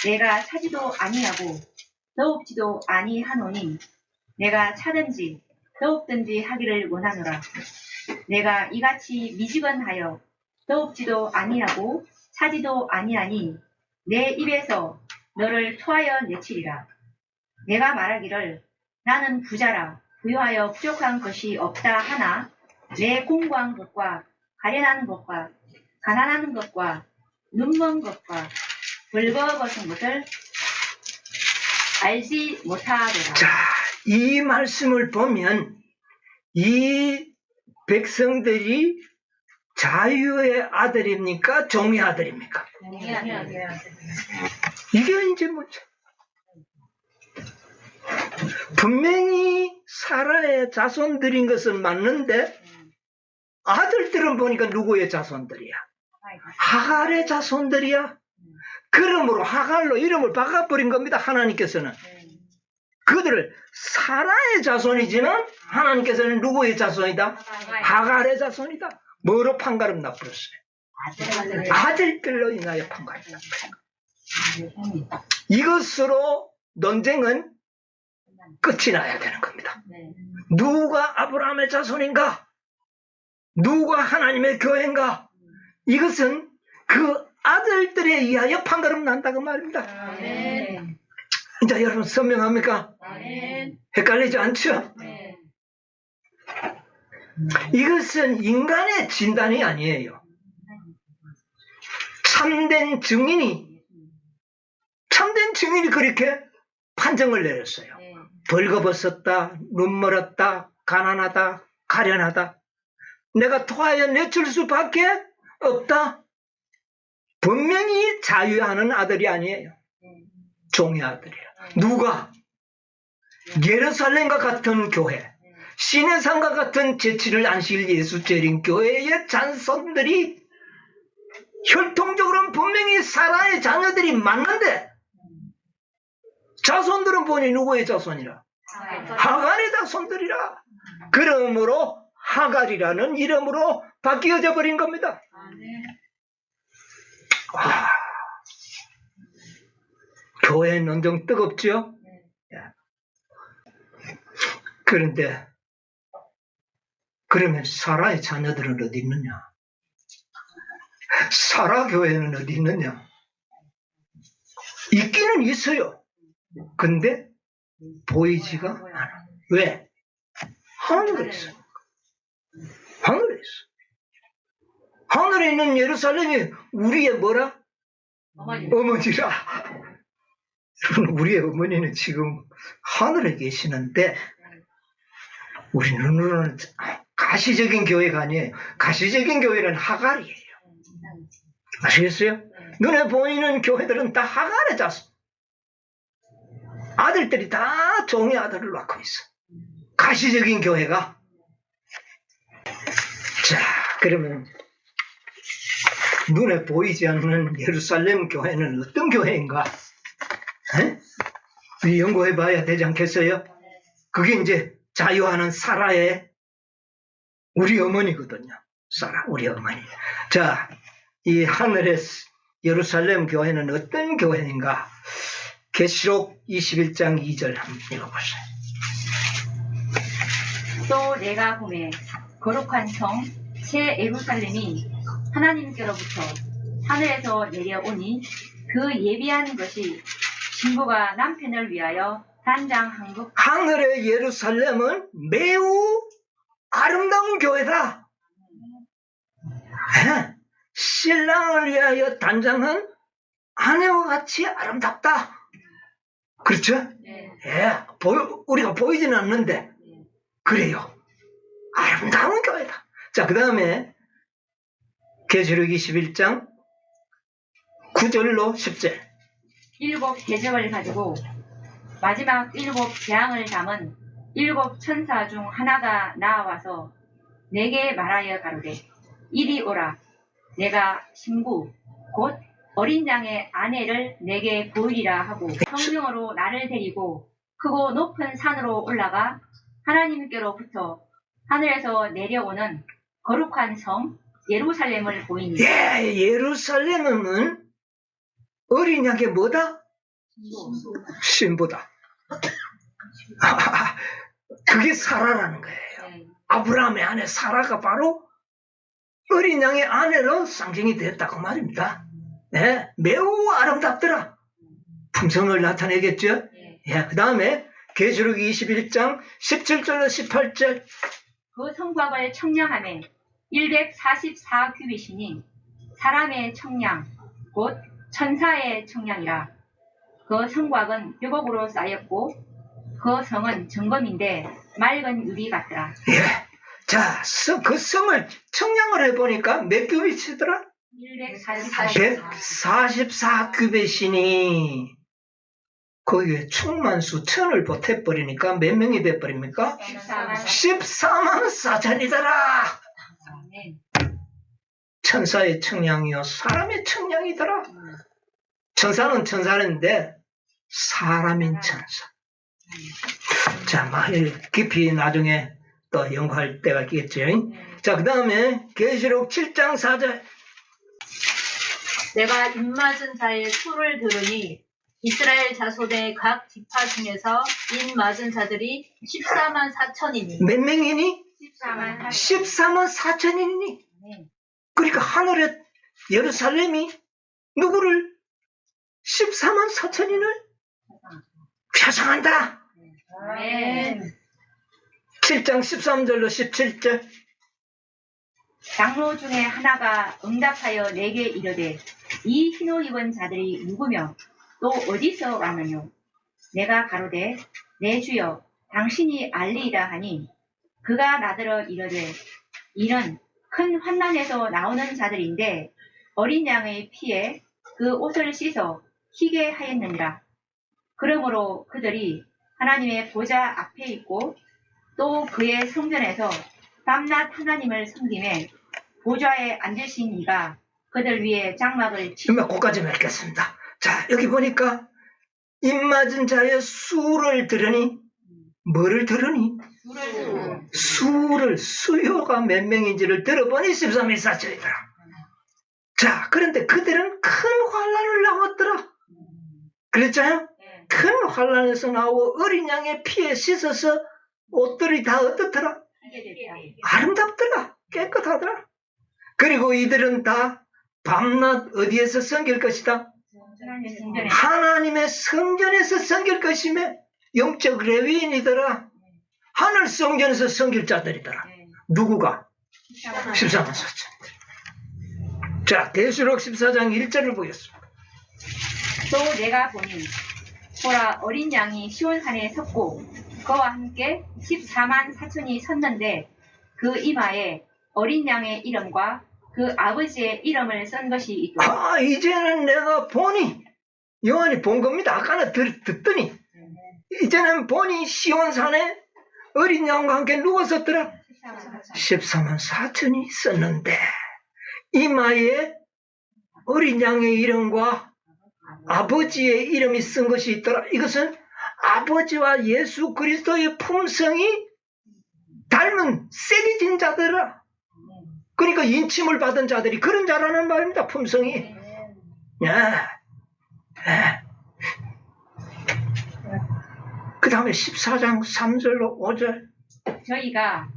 내가 차지도 아니하고 더웁지도 아니하노니 내가 차든지 더웁든지 하기를 원하노라. 내가 이같이 미지근하여 더웁지도 아니하고 차지도 아니하니 내 입에서 너를 토하여 내치리라. 내가 말하기를 나는 부자라 부유하여 부족한 것이 없다 하나 내 공고한 것과 가련하는 것과 가난한 것과 눈먼 것과 벌거벗은 것을 알지 못하더라. 자, 이 말씀을 보면 이 백성들이 자유의 아들입니까? 종의 아들입니까? 이게 이제 뭐죠? 분명히 사라의 자손들인 것은 맞는데 아들들은 보니까 누구의 자손들이야? 하갈의 자손들이야. 그러므로 하갈로 이름을 바꿔버린 겁니다. 하나님께서는. 그들을 사라의 자손이지만 하나님께서는 누구의 자손이다? 하갈의 자손이다. 뭐로 판가름 나버렸어요? 아들들로 인하여 판가름 나버렸어요. 이것으로 논쟁은 끝이 나야 되는 겁니다. 누가 아브라함의 자손인가? 누가 하나님의 교회인가? 이것은 그 아들들에 의하여 판가름 난다고 말입니다. 이제 여러분 선명합니까? 헷갈리지 않죠? 이것은 인간의 진단이 아니에요. 참된 증인이 그렇게 판정을 내렸어요. 벌거벗었다, 눈멀었다, 가난하다, 가련하다. 내가 토하여 내칠 수밖에 없다. 분명히 자유하는 아들이 아니에요. 종의 아들이야. 누가? 예루살렘과 같은 교회, 시내산과 같은 제7일 안식일 예수 재림 교회의 자손들이 혈통적으로는 분명히 사라의 자녀들이 맞는데 자손들은 보니 누구의 자손이라? 하갈의 자손들이라. 그러므로 하갈이라는 이름으로 바뀌어져 버린 겁니다. 와, 교회는 온종 뜨겁죠? 그런데 그러면 사라의 자녀들은 어디 있느냐? 사라 교회는 어디 있느냐? 있기는 있어요. 근데 보이지가 않아. 왜? 하늘에 있어. 하늘에 있어. 하늘에 있는 예루살렘이 우리의 뭐라? 어머니라. 여러분, 우리의 어머니는 지금 하늘에 계시는데 우리 눈으로는 가시적인 교회가 아니에요. 가시적인 교회는 하갈이에요. 아시겠어요? 눈에 보이는 교회들은 다 하갈에 잤어. 아들들이 다 종의 아들을 낳고 있어. 가시적인 교회가. 자, 그러면 눈에 보이지 않는 예루살렘 교회는 어떤 교회인가? 우리 연구해 봐야 되지 않겠어요? 그게 이제 자유하는 사라의 우리 어머니거든요. 사라, 우리 어머니. 자, 이 하늘의 예루살렘 교회는 어떤 교회인가? 계시록 21장 2절 한번 읽어보세요. 또 내가 보매 거룩한 성 새 예루살렘이 하나님께로부터 하늘에서 내려오니 그 예비한 것이 신부가 남편을 위하여 단장 한국. 하늘의 예루살렘은 매우 아름다운 교회다. 신랑을 위하여 단장한 아내와 같이 아름답다. 그렇죠? 네. 우리가 보이지는 않는데 그래요. 아름다운 교회다. 자, 그 다음에 계시록 21장 9절로 10절. 7 대접을 가지고 마지막 7 재앙을 담은 7 천사 중 하나가 나와서 내게 말하여 가로되 이리 오라. 내가 신부 곧 어린 양의 아내를 내게 보이리라 하고 성령으로 나를 데리고 크고 높은 산으로 올라가 하나님께로부터 하늘에서 내려오는 거룩한 성 예루살렘을 보이니. 예, 예루살렘은 어린 양의 뭐다? 신부다. 그게 사라라는 거예요. 네. 아브라함의 아내 사라가 바로 어린 양의 아내로 상징이 됐다고 말입니다. 네, 매우 아름답더라. 품성을 나타내겠죠? 네. 예, 그 다음에 계시록 21장 17절로 18절. 그 성곽을 청량하매 144규빗이니 사람의 청량 곧 천사의 청량이라. 그 성곽은 묘곡으로 쌓였고 그 성은 정금인데 맑은 유리 같더라. 예, 자, 그 성을 청량을 해보니까 몇 규빗이더라? 144규빗이니 거기에 충만수 천을 보태버리니까 몇 명이 돼버립니까? 14만 4천이더라. 천사의 청량이요 사람의 청량이더라. 천사는 천사인데 사람인 천사. 자, 깊이 나중에 또 연구할 때가 있겠죠. 자, 그 다음에 계시록 7장 4절. 내가 입맞은 자의 수를 들으니 이스라엘 자손의 각 지파 중에서 입맞은 자들이 14만 4천이니. 몇 명이니? 14만 14만 4천이니. 그러니까 하늘의 예루살렘이 누구를 14만 4천인을 표상한다. 아멘. 7장 13절로 17절. 장로 중에 하나가 응답하여 내게 이르되 이 흰옷 입은 자들이 누구며 또 어디서 왔느냐. 내가 가로되 내 주여 당신이 알리이다 하니 그가 나더러 이르되 이는 큰 환난에서 나오는 자들인데 어린 양의 피에 그 옷을 씻어 희게 하였느니라. 그러므로 그들이 하나님의 보좌 앞에 있고 또 그의 성전에서 밤낮 하나님을 섬기매 보좌에 앉으신 이가 그들 위에 장막을 정말 거기까지 맺겠습니다. 자, 여기 보니까 입맞은 자의 수를 들으니 뭐를 들으니? 수요가 몇 명인지를 들어보니 13만 4천이더라. 자, 그런데 그들은 큰 환란을 나왔더라. 그랬잖아요? 네. 큰 환란에서 나오고 어린 양의 피에 씻어서 옷들이 다 어떻더라? 아름답더라. 깨끗하더라. 그리고 이들은 다 밤낮 어디에서 섬길 것이다? 하나님의 성전에 하나님의 성전에서 섬길 것이며 영적 레위인이더라. 하늘 성전에서 섬길 자들이더라. 누구가? 14만 4천. 자, 계시록 14장 1절을 보겠습니다. 또 내가 보니 보라 어린 양이 시온산에 섰고 그와 함께 14만 4천이 섰는데 그 이마에 어린 양의 이름과 그 아버지의 이름을 쓴 것이 있더라. 이제는 내가 보니, 요한이 본 겁니다. 아까는 듣더니, 이제는 보니 시온산에 어린 양과 함께 누가 섰더라? 14만 4천이 썼는데, 이마에 어린 양의 이름과 아버지의 이름이 쓴 것이 있더라. 이것은 아버지와 예수 그리스도의 품성이 닮은 세게 진 자들아. 그러니까 인침을 받은 자들이 그런 자라는 말입니다. 품성이. 그 다음에 14장 3절로 5절. 저희가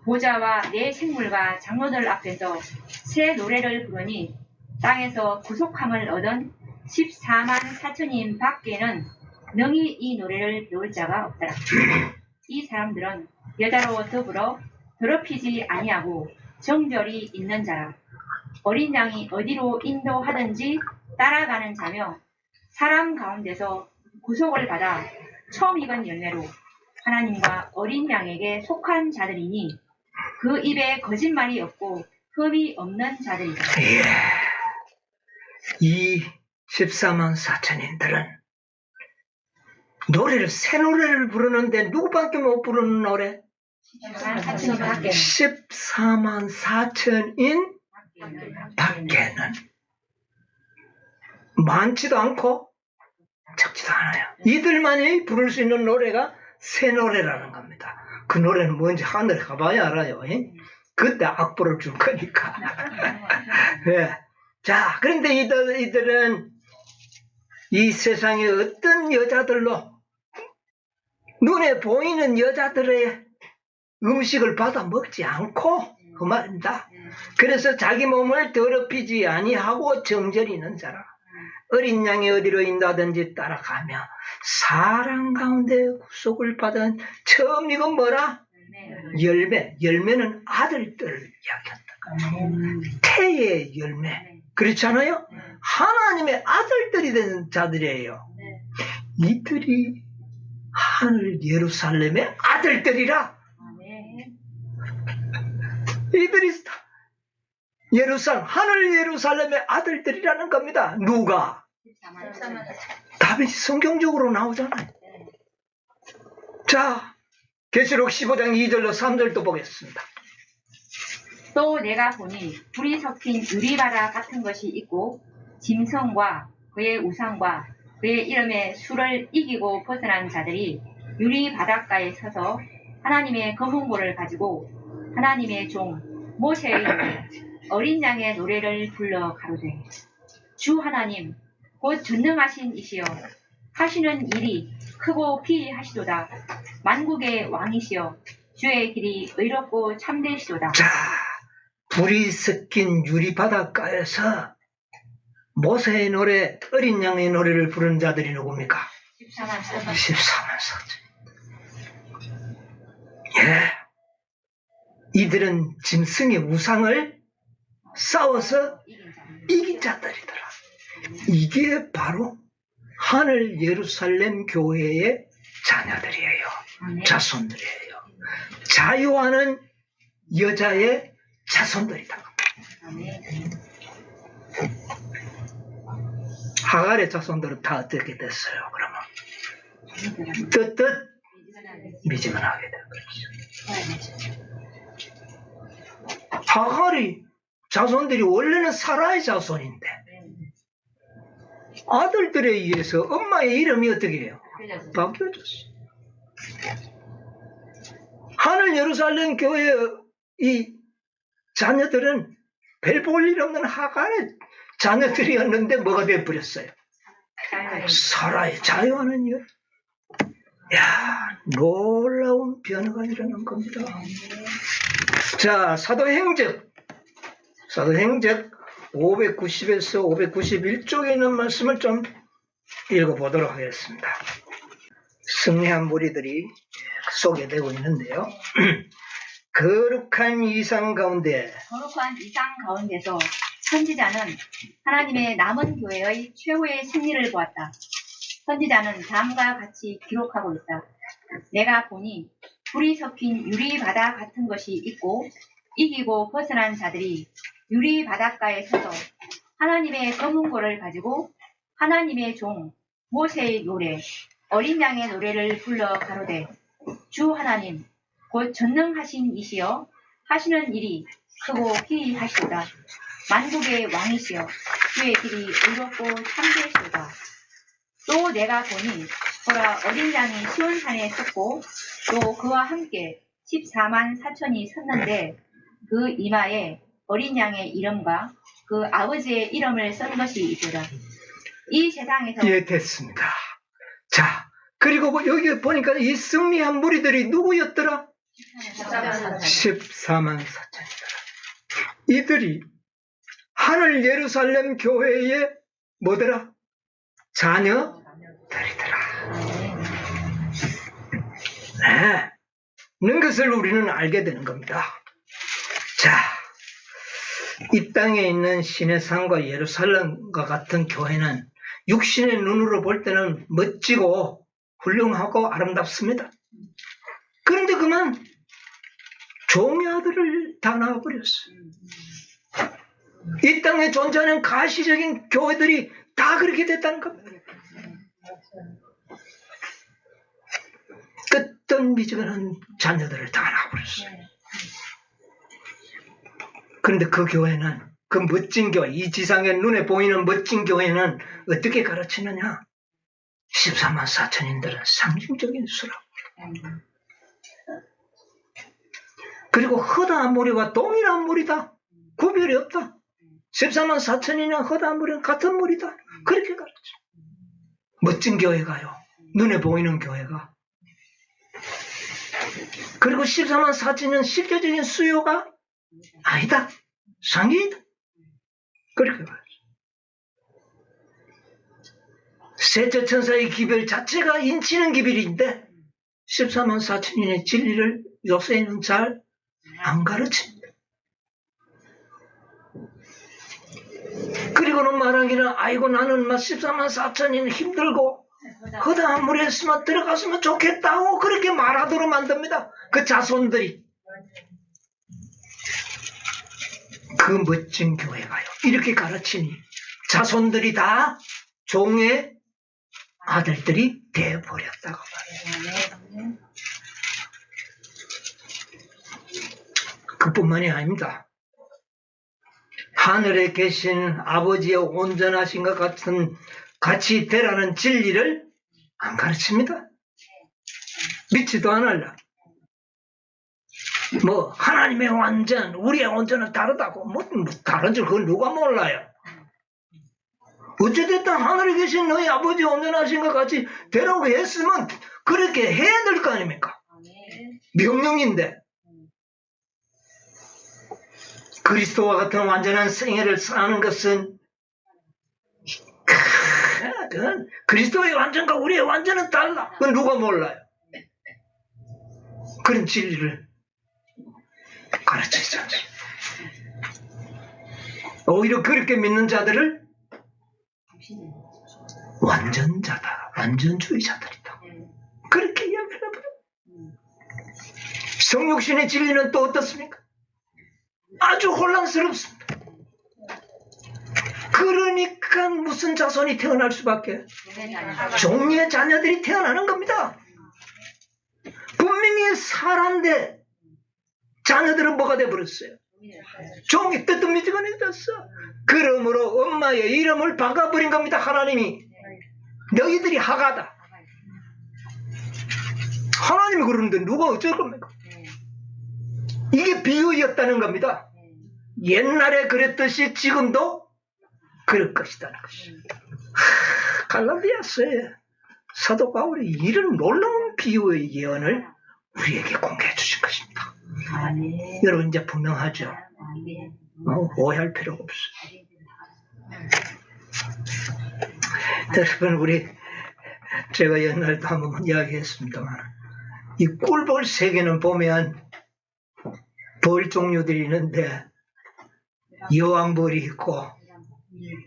보좌와 내 생물과 장로들 앞에서 새 노래를 부르니 땅에서 구속함을 얻은 14만 4천인 밖에는 능히 이 노래를 배울 자가 없더라. 이 사람들은 여자로 더불어 더럽히지 아니하고 정결이 있는 자라. 어린 양이 어디로 인도하든지 따라가는 자며 사람 가운데서 구속을 받아 처음 익은 열매로 하나님과 어린 양에게 속한 자들이니 그 입에 거짓말이 없고 흠이 없는 자들이다. 이 14만 4천인들은 새 노래를 부르는데 누구밖에 못 부르는 노래? 14만 4천인 밖에는 많지도 않고 적지도 않아요. 이들만이 부를 수 있는 노래가 새 노래라는 겁니다. 그 노래는 뭔지 하늘에 가봐야 알아요. 그때 악보를 줄 거니까. 네. 자, 그런데 이들은 이 세상에 어떤 여자들로 눈에 보이는 여자들의 음식을 받아 먹지 않고 그 말입니다. 그래서 자기 몸을 더럽히지 아니하고 정절이 있는 자라. 어린 양이 어디로 인도하든지 따라가며 사랑 가운데 구속을 받은 처음 이건 뭐라? 열매는 아들들을 이야기한다. 태의 열매. 그렇지 않아요? 하나님의 아들들이 되는 자들이에요. 이들이 하늘 예루살렘의 아들들이라. 이들이 하늘 예루살렘의 아들들이라는 겁니다. 누가? 다윗이 성경적으로 나오잖아요. 자, 계시록 15장 2절로 3절도 보겠습니다. 또 내가 보니 불이 섞인 유리바다 같은 것이 있고 짐승과 그의 우상과 그의 이름의 수를 이기고 벗어난 자들이 유리 바닷가에 서서 하나님의 검은 볼을 가지고 하나님의 종 모세의 어린 양의 노래를 불러 가로되 주 하나님 곧 전능하신 이시여 하시는 일이 크고 피하시도다. 만국의 왕이시여 주의 길이 의롭고 참되시도다. 자, 불이 섞인 유리 바닷가에서 모세의 노래, 어린 양의 노래를 부르는 자들이 누굽니까? 14만 4천. 14만 4천. 이들은 짐승의 우상을 싸워서 이긴 자들이더라. 이게 바로 하늘 예루살렘 교회의 자녀들이에요. 자손들이에요. 자유하는 여자의 자손들이다. 하갈의 자손들은 다 어떻게 됐어요? 그러면 뜻 미지근하게 되었죠. 하갈이 자손들이 원래는 사라의 자손인데 아들들에 의해서 엄마의 이름이 어떻게 해요? 바뀌어졌어. 하늘 예루살렘 교회의 이 자녀들은 별 볼 일 없는 하간의 자녀들이었는데 뭐가 되어버렸어요? 살아의 자유하는 일. 야, 놀라운 변화가 일어난 겁니다. 자, 사도행적 590에서 591쪽에 있는 말씀을 좀 읽어보도록 하겠습니다. 승리한 무리들이 소개되고 있는데요. 거룩한 이상 가운데서 선지자는 하나님의 남은 교회의 최후의 승리를 보았다. 선지자는 다음과 같이 기록하고 있다. 내가 보니 불이 섞인 유리바다 같은 것이 있고 이기고 벗어난 자들이 유리바닷가에 서서 하나님의 검은고를 가지고 하나님의 종 모세의 노래 어린 양의 노래를 불러 가로되 주 하나님 곧 전능하신 이시여 하시는 일이 크고 기이하시도다. 만국의 왕이시여 주의 길이 의롭고 참되시도다. 또 내가 보니 보라 어린 양이 시온산에 섰고 또 그와 함께 14만 4천이 섰는데 그 이마에 어린 양의 이름과 그 아버지의 이름을 쓴 것이 있도다. 이 세상에서 예, 됐습니다. 자, 그리고 여기 보니까 이 승리한 무리들이 누구였더라? 14만 4천이더라. 이들이 하늘 예루살렘 교회의 뭐더라? 자녀들이더라. 네, 는 것을 우리는 알게 되는 겁니다. 자, 이 땅에 있는 시내 산과 예루살렘과 같은 교회는 육신의 눈으로 볼 때는 멋지고 훌륭하고 아름답습니다. 그런데 그만 종의 아들을 다 낳아버렸어요. 이 땅에 존재하는 가시적인 교회들이 다 그렇게 됐다는 겁니다. 끝등미지근한 자녀들을 다 낳아버렸어요. 그런데 그 교회는, 그 멋진 교회, 이 지상의 눈에 보이는 멋진 교회는 어떻게 가르치느냐? 14만 4천인들은 상징적인 수라고. 그리고 허다한 무리와 동일한 무리다. 구별이 없다. 14만 4천이냐 허다한 무리는 같은 무리다. 그렇게 가르쳐. 멋진 교회가요. 눈에 보이는 교회가. 그리고 14만 4천은 실제적인 수요가 아니다. 상이다. 그렇게 말하죠. 셋째 천사의 기별 자체가 인치는 기별인데 14만 4천인의 진리를 요새는 잘 안 가르칩니다. 그리고는 말하기는 아이고 나는 막 14만 4천인 힘들고 허다한 물에 있으면 들어갔으면 좋겠다고 그렇게 말하도록 만듭니다. 그 자손들이. 그 멋진 교회가요. 이렇게 가르치니 자손들이 다 종의 아들들이 되어버렸다고 말해요. 그뿐만이 아닙니다. 하늘에 계신 아버지의 온전하신 것 같은 같이 되라는 진리를 안 가르칩니다. 믿지도 않을라. 뭐 하나님의 완전, 우리의 온전은 다르다고 뭐 다른 줄 그걸 누가 몰라요. 어찌됐든 하늘에 계신 너희 아버지 온전하신 것 같이 되라고 했으면 그렇게 해야 될 거 아닙니까? 명령인데 그리스도와 같은 완전한 생애를 사는 것은 그리스도의 완전과 우리의 완전은 달라. 그건 누가 몰라요. 그런 진리를 가르치지 않습니다. 오히려 그렇게 믿는 자들을 완전자다, 완전주의자들이다. 그렇게 이야기를 해버려요. 성육신의 진리는 또 어떻습니까? 아주 혼란스럽습니다. 그러니까 무슨 자손이 태어날 수밖에? 종의 자녀들이 태어나는 겁니다. 분명히 사람인데 자녀들은 뭐가 돼버렸어요? 종이 뜨뜻미지근해졌어. 그러므로 엄마의 이름을 바꿔버린 겁니다. 하나님이. 너희들이 하가다. 하나님이 그러는데 누가 어쩔 겁니까? 이게 비유였다는 겁니다. 옛날에 그랬듯이 지금도 그럴 것이다는 것입니다. 갈라디아서에 사도 바울이 이런 놀라운 비유의 예언을 우리에게 공개해 주신 것입니다. 아멘. 여러분 이제 분명하죠? 아멘. 오해할 필요가 없어요. 여러분 제가 옛날에도 한번 이야기했습니다만 이 꿀벌 세계는 보면 벌 종류들이 있는데 여왕벌이 있고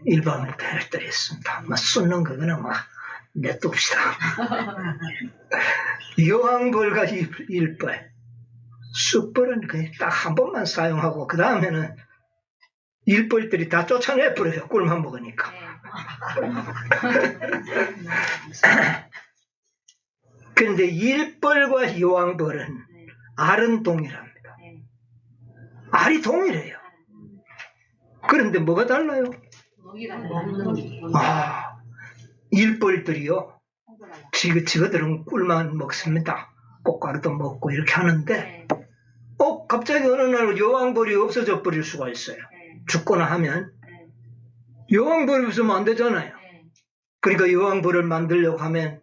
일반 벌들이 있습니다. 쏟는 그거는 냅둡시다. 여왕벌과 일벌, 쑥벌은 그냥 딱 한 번만 사용하고 그 다음에는 일벌들이 다 쫓아내버려요. 꿀만 먹으니까. 그런데 일벌과 여왕벌은 알은 동일합니다. 알이 동일해요. 그런데 뭐가 달라요? 일벌들이요. 지그들은 꿀만 먹습니다. 꽃가루도 먹고 이렇게 하는데 갑자기 어느 날 여왕벌이 없어져 버릴 수가 있어요. 죽거나 하면 여왕벌이 없으면 안 되잖아요. 그러니까 여왕벌을 만들려고 하면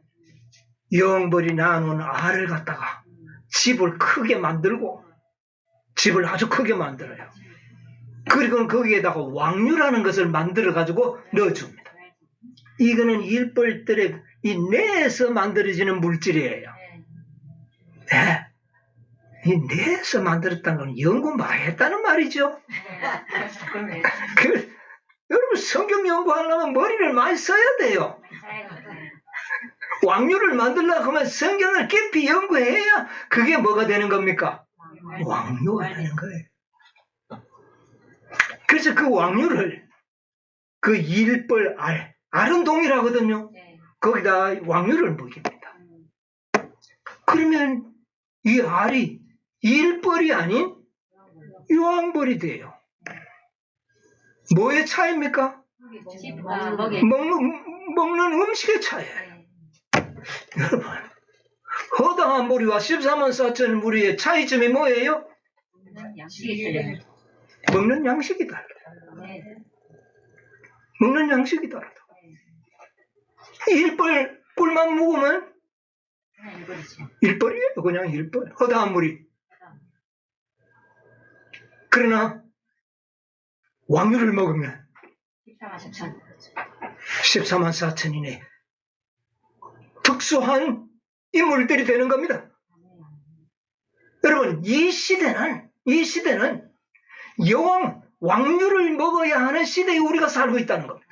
여왕벌이 낳아놓은 알을 갖다가 집을 크게 만들고 집을 아주 크게 만들어요. 그리고 거기에다가 왕류라는 것을 만들어 가지고 넣어줍니다. 이거는 일벌들의 이 뇌에서 만들어지는 물질이에요. 네. 이 뇌에서 만들었다는 건 연구 많이 했다는 말이죠. 여러분 성경 연구하려면 머리를 많이 써야 돼요. 왕류를 만들려고 하면 성경을 깊이 연구해야 그게 뭐가 되는 겁니까? 왕류가 되는 거예요. 그래서 그 왕류를 그 일벌 알은 동일하거든요. 거기다 왕류를 먹입니다. 그러면 이 알이 일벌이 아닌 여왕벌이 돼요. 뭐의 차이입니까? 먹는 음식의 차이예요. 여러분, 허다한 무리와 14만 4천 무리의 차이점이 뭐예요? 먹는 양식이 달라요. 먹는 양식이 달라요. 일벌 꿀만 먹으면 일벌이에요. 그냥 일벌. 허다한 무리. 그러나 왕류를 먹으면 14만 4천이네. 특수한 인물들이 되는 겁니다. 여러분, 이 시대는 왕류를 먹어야 하는 시대에 우리가 살고 있다는 겁니다.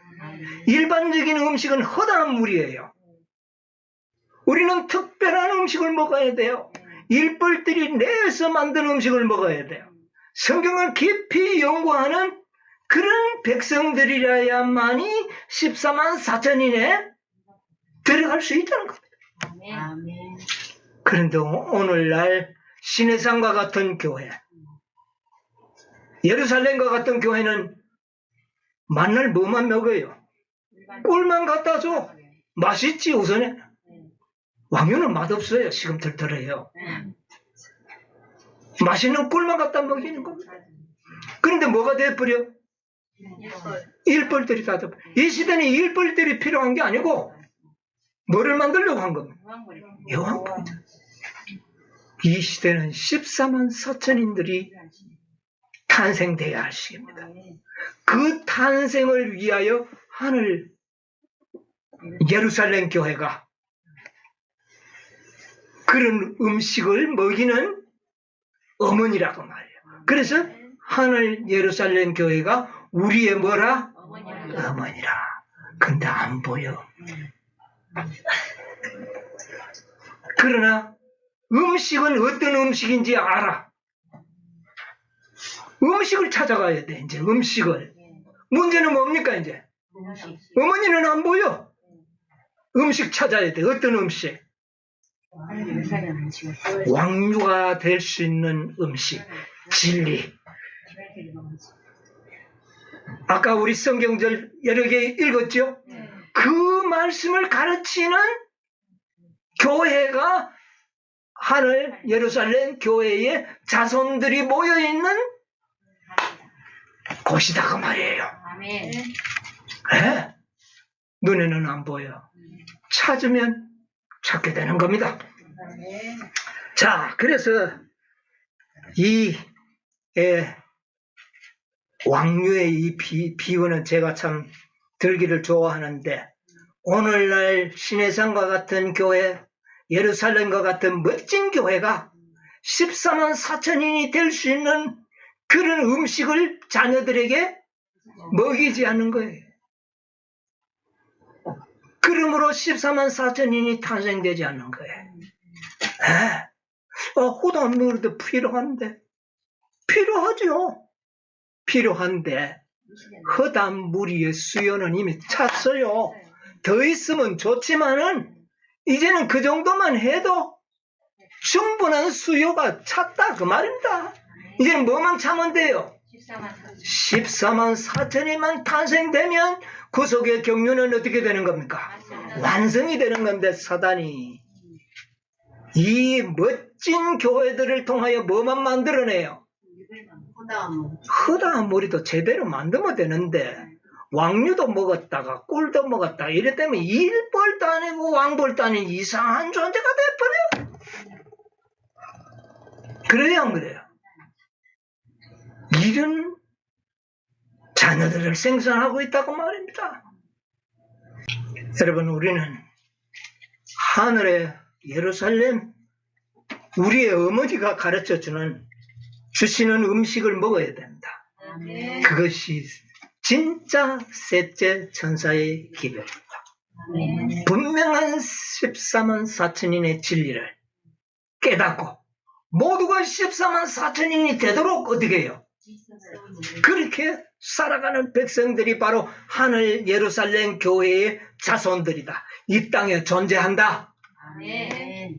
일반적인 음식은 허다한 물이에요. 우리는 특별한 음식을 먹어야 돼요. 일벌들이 내에서 만든 음식을 먹어야 돼요. 성경을 깊이 연구하는 그런 백성들이라야만이 14만 4천인에 들어갈 수 있다는 겁니다. 그런데 오늘날 시내산과 같은 교회, 예루살렘과 같은 교회는 만날 뭐만 먹어요? 꿀만 갖다 줘. 맛있지 우선에. 왕류는 맛없어요. 시금털털해요. 맛있는 꿀만 갖다 먹이는 겁니다. 그런데 뭐가 돼버려? 일벌들이 다 돼버려. 이 시대는 일벌들이 필요한 게 아니고 뭐를 만들려고 한 겁니다? 여왕벌이죠. 이 시대는 14만 4천인들이 탄생돼야 할 시기입니다. 그 탄생을 위하여 하늘 예루살렘 교회가 그런 음식을 먹이는 어머니라고 말해요. 그래서 하늘 예루살렘 교회가 우리의 뭐라? 어머니라. 근데 안 보여. 그러나 음식은 어떤 음식인지 알아. 음식을 찾아가야 돼. 이제 음식을. 문제는 뭡니까 이제? 어머니는 안 보여. 음식 찾아야 돼. 어떤 음식? 왕류가 될 수 있는 음식, 진리. 아까 우리 성경절 여러 개 읽었죠? 그 말씀을 가르치는 교회가 하늘 예루살렘 교회의 자손들이 모여있는 곳이다 그 말이에요. 아멘. 예? 눈에는 안 보여. 찾으면 찾게 되는 겁니다. 자, 그래서 이 왕류의 이 비유는 제가 참 들기를 좋아하는데, 오늘날 시내산과 같은 교회, 예루살렘과 같은 멋진 교회가 14만 4천인이 될 수 있는 그런 음식을 자녀들에게 먹이지 않는 거예요. 그러므로 14만 4천인이 탄생되지 않는 거예요. 호담물도 필요하죠. 필요한데 허담무리의 수요는 이미 찼어요. 더 있으면 좋지만은 이제는 그 정도만 해도 충분한 수요가 찼다 그 말입니다. 이제는 뭐만 차면 돼요? 14만 4천이만 탄생되면 구속의 경륜은 어떻게 되는 겁니까? 완성이 되는 건데, 사단이 이 멋진 교회들을 통하여 뭐만 만들어내요? 허다한 무리도 제대로 만들면 되는데, 왕류도 먹었다가 꿀도 먹었다가 이래 되면 일벌도 아니고 왕벌도 아닌 이상한 존재가 돼버려요. 그래요 안 그래요? 이런 자녀들을 생산하고 있다고 말입니다. 여러분, 우리는 하늘의 예루살렘, 우리의 어머니가 가르쳐주는 주시는 음식을 먹어야 됩니다. 그것이 진짜 셋째 천사의 기별입니다. 분명한 14만 4천인의 진리를 깨닫고 모두가 14만 4천인이 되도록 어떻게 해요? 그렇게 살아가는 백성들이 바로 하늘 예루살렘 교회의 자손들이다. 이 땅에 존재한다. 아멘.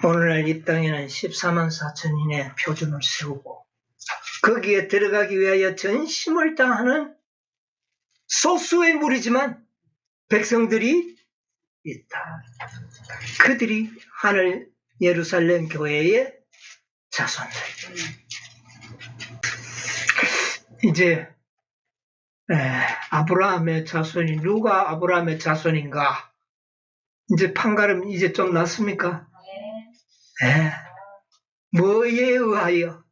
오늘날 이 땅에는 14만 4천인의 표준을 세우고 거기에 들어가기 위하여 전심을 다하는 소수의 무리지만 백성들이 있다. 그들이 하늘 예루살렘 교회의 자손들. 이제 아브라함의 자손이 누가 아브라함의 자손인가? 이제 판가름 이제 좀 났습니까? 뭐에 의하여?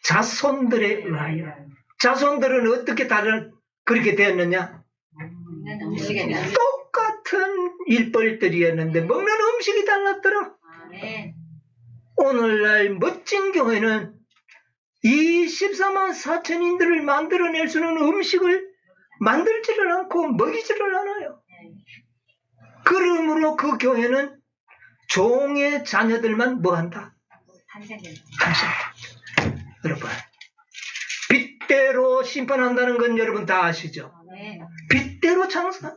자손들에 의하여. 자손들은 어떻게 그렇게 되었느냐? 똑같은 일벌들이었는데 먹는 음식이 달랐더라. 오늘날 멋진 교회는 이 14만 4천인들을 만들어낼 수 있는 음식을 만들지를 않고 먹이지를 않아요. 그러므로 그 교회는 종의 자녀들만 뭐한다? 탄생한다. 여러분, 빚대로 심판한다는 건 여러분 다 아시죠? 빚대로 장사.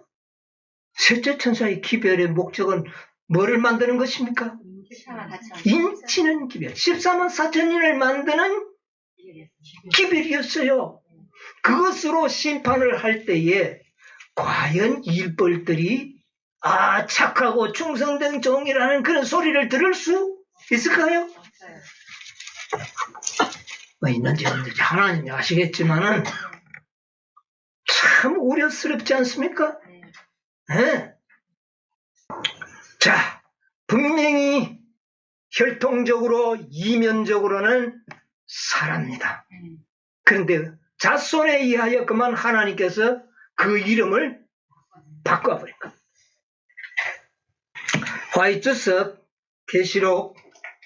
셋째 천사의 기별의 목적은 뭐를 만드는 것입니까? 인치는 기별. 14만 4천인을 만드는 기별이었어요. 그것으로 심판을 할 때에 과연 일벌들이 착하고 충성된 종이라는 그런 소리를 들을 수 있을까요? 있는지 없는지 하나님이 아시겠지만은 참 우려스럽지 않습니까? 네. 자, 분명히 혈통적으로 이면적으로는 사랍니다. 그런데 자손에 의하여 그만 하나님께서 그 이름을 바꿔버린 것. 화이트섭 계시록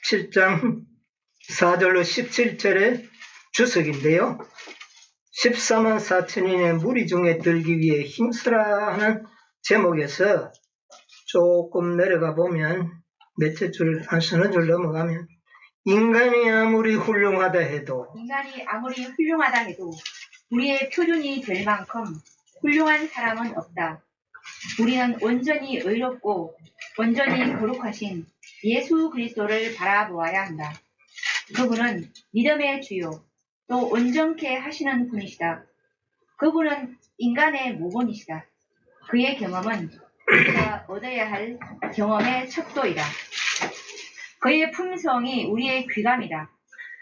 7장 4절로 17절의 주석인데요. 14만 4천인의 무리 중에 들기 위해 힘쓰라 하는 제목에서 조금 내려가 보면 몇째 줄, 한 서너 줄 넘어가면 인간이 아무리 훌륭하다 해도 우리의 표준이 될 만큼 훌륭한 사람은 없다. 우리는 온전히 의롭고 온전히 거룩하신 예수 그리스도를 바라보아야 한다. 그분은 믿음의 주요 또 온전케 하시는 분이시다. 그분은 인간의 모본이시다. 그의 경험은 우리가 얻어야 할 경험의 척도이다. 그의 품성이 우리의 귀감이다.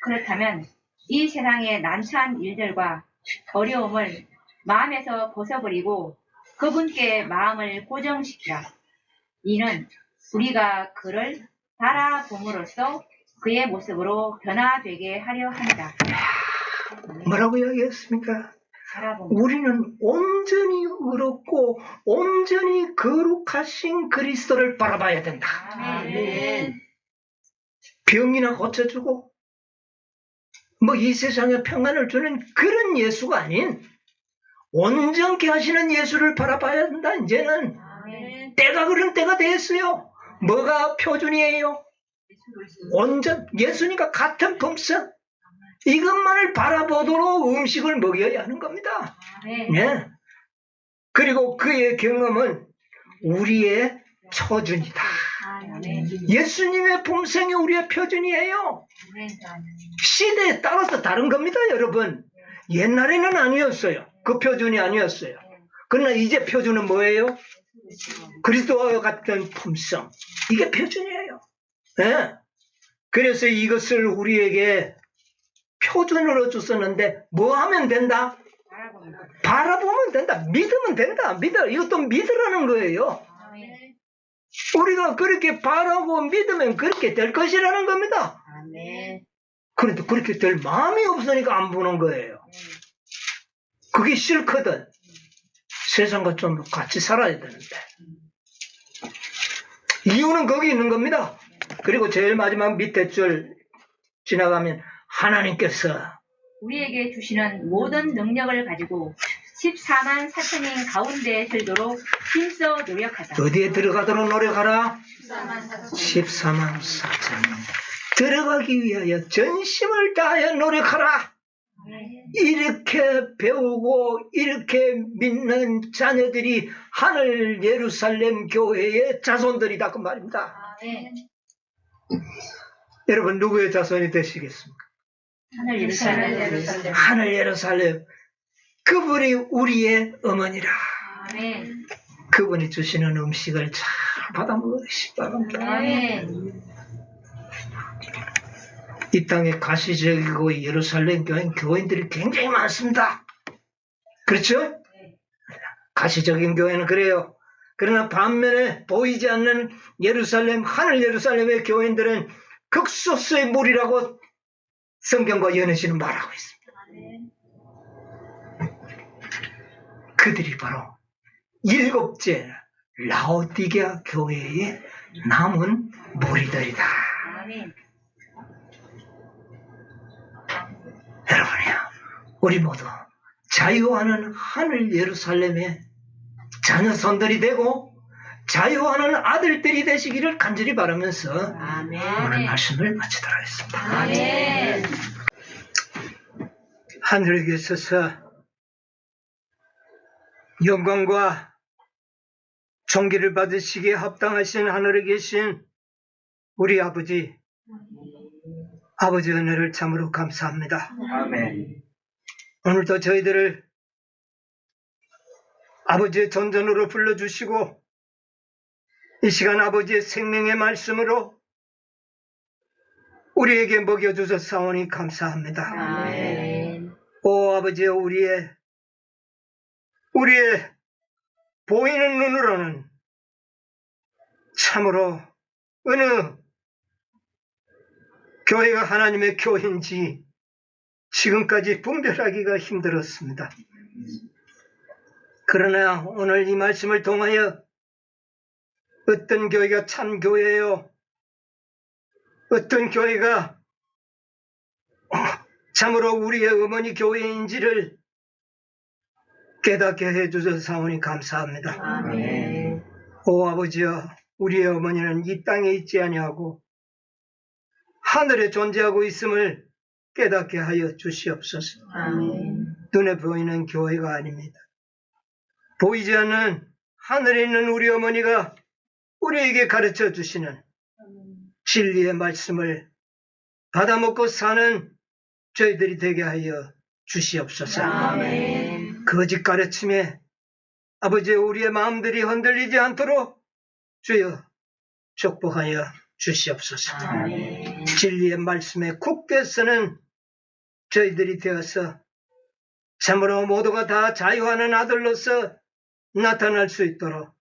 그렇다면 이 세상의 난처한 일들과 어려움을 마음에서 벗어버리고 그분께 마음을 고정시키라. 이는 우리가 그를 바라봄으로써 그의 모습으로 변화되게 하려 합니다. 뭐라고 이야기했습니까? 바라봄. 우리는 온전히 의롭고 온전히 거룩하신 그리스도를 바라봐야 된다. 아멘. 병이나 고쳐주고 뭐 이 세상에 평안을 주는 그런 예수가 아닌 온전케 하시는 예수를 바라봐야 된다. 이제는 아멘. 때가 그런 때가 됐어요. 뭐가 표준이에요? 온전 예수니까 같은 품성 이것만을 바라보도록 음식을 먹여야 하는 겁니다. 아멘. 네. 그리고 그의 경험은 우리의 표준이다. 아멘. 예수님의 품성이 우리의 표준이에요. 아멘. 시대에 따라서 다른 겁니다, 여러분. 옛날에는 아니었어요. 그 표준이 아니었어요. 그러나 이제 표준은 뭐예요? 그리스도와 같은 품성. 이게 표준이에요. 네. 그래서 이것을 우리에게 표준으로 줬었는데 뭐 하면 된다? 바라봄. 바라보면 된다. 믿으면 된다. 믿어. 이것도 믿으라는 거예요. 아멘. 우리가 그렇게 바라고 믿으면 그렇게 될 것이라는 겁니다. 아멘. 그런데 그렇게 될 마음이 없으니까 안 보는 거예요. 그게 싫거든. 세상과 좀 같이 살아야 되는데. 이유는 거기 있는 겁니다. 그리고 제일 마지막 밑에 줄 지나가면 하나님께서 우리에게 주시는 모든 능력을 가지고 14만 4천인 가운데 들도록 힘써 노력하자. 어디에 들어가도록 노력하라? 14만 14만 4천. 들어가기 위하여 전심을 다하여 노력하라. 이렇게 배우고 이렇게 믿는 자녀들이 하늘 예루살렘 교회의 자손들이다 그 말입니다. 아멘. 여러분 누구의 자손이 되시겠습니까? 하늘 예루살렘. 하늘 예루살렘 그분이 우리의 어머니라. 아멘. 그분이 주시는 음식을 잘 받아 먹으시기 바랍니다. 아멘. 이 땅에 가시적이고 예루살렘 교인들이 굉장히 많습니다. 그렇죠? 가시적인 교회는 그래요. 그러나 반면에 보이지 않는 예루살렘, 하늘 예루살렘의 교인들은 극소수의 무리라고 성경과 연애시는 말하고 있습니다. 그들이 바로 일곱째 라오디게아 교회의 남은 무리들이다. 아멘. 여러분이요, 우리 모두 자유하는 하늘 예루살렘의 자녀손들이 되고 자유하는 아들들이 되시기를 간절히 바라면서 오늘 말씀을 마치도록 하겠습니다. 아멘. 하늘에 계셔서 영광과 존귀를 받으시기에 합당하신 하늘에 계신 우리 아버지 은혜를 참으로 감사합니다. 아멘. 오늘도 저희들을 아버지의 전전으로 불러주시고 이 시간 아버지의 생명의 말씀으로 우리에게 먹여주셨사오니 감사합니다. 아멘. 오 아버지 우리의 보이는 눈으로는 참으로 어느 교회가 하나님의 교회인지 지금까지 분별하기가 힘들었습니다. 그러나 오늘 이 말씀을 통하여 어떤 교회가 참 교회예요, 어떤 교회가 참으로 우리의 어머니 교회인지를 깨닫게 해주셔서 사오니 감사합니다. 아멘. 오 아버지여, 우리의 어머니는 이 땅에 있지 아니하고 하늘에 존재하고 있음을 깨닫게 하여 주시옵소서. 아멘. 눈에 보이는 교회가 아닙니다. 보이지 않는 하늘에 있는 우리 어머니가 우리에게 가르쳐 주시는 진리의 말씀을 받아먹고 사는 저희들이 되게 하여 주시옵소서. 아멘. 거짓 가르침에 아버지 우리의 마음들이 흔들리지 않도록 주여 축복하여 주시옵소서. 진리의 말씀에 굳게 서는 저희들이 되어서 참으로 모두가 다 자유하는 아들로서 나타날 수 있도록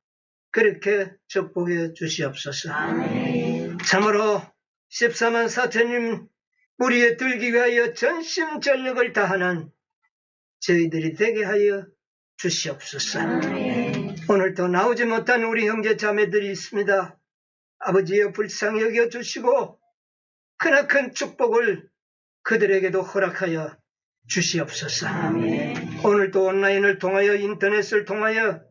그렇게 축복해 주시옵소서. 참으로 14만 4천님 우리에 들기 위하여 전심전력을 다하는 저희들이 되게 하여 주시옵소서. 오늘도 나오지 못한 우리 형제 자매들이 있습니다. 아버지여 불쌍히 여겨주시고 크나큰 축복을 그들에게도 허락하여 주시옵소서. 오늘도 온라인을 통하여 인터넷을 통하여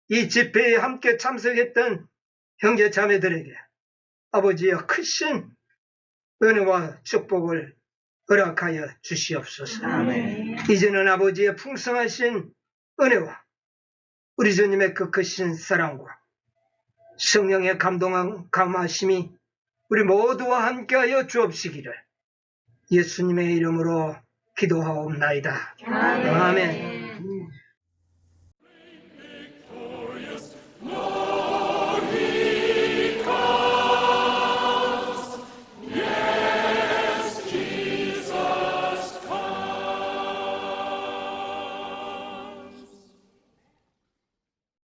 이 집회에 함께 참석했던 형제 자매들에게 아버지여 크신 은혜와 축복을 허락하여 주시옵소서. 이제는 아버지의 풍성하신 은혜와 우리 주님의 그 크신 사랑과 성령의 감하심이 우리 모두와 함께하여 주옵시기를 예수님의 이름으로 기도하옵나이다. 아멘.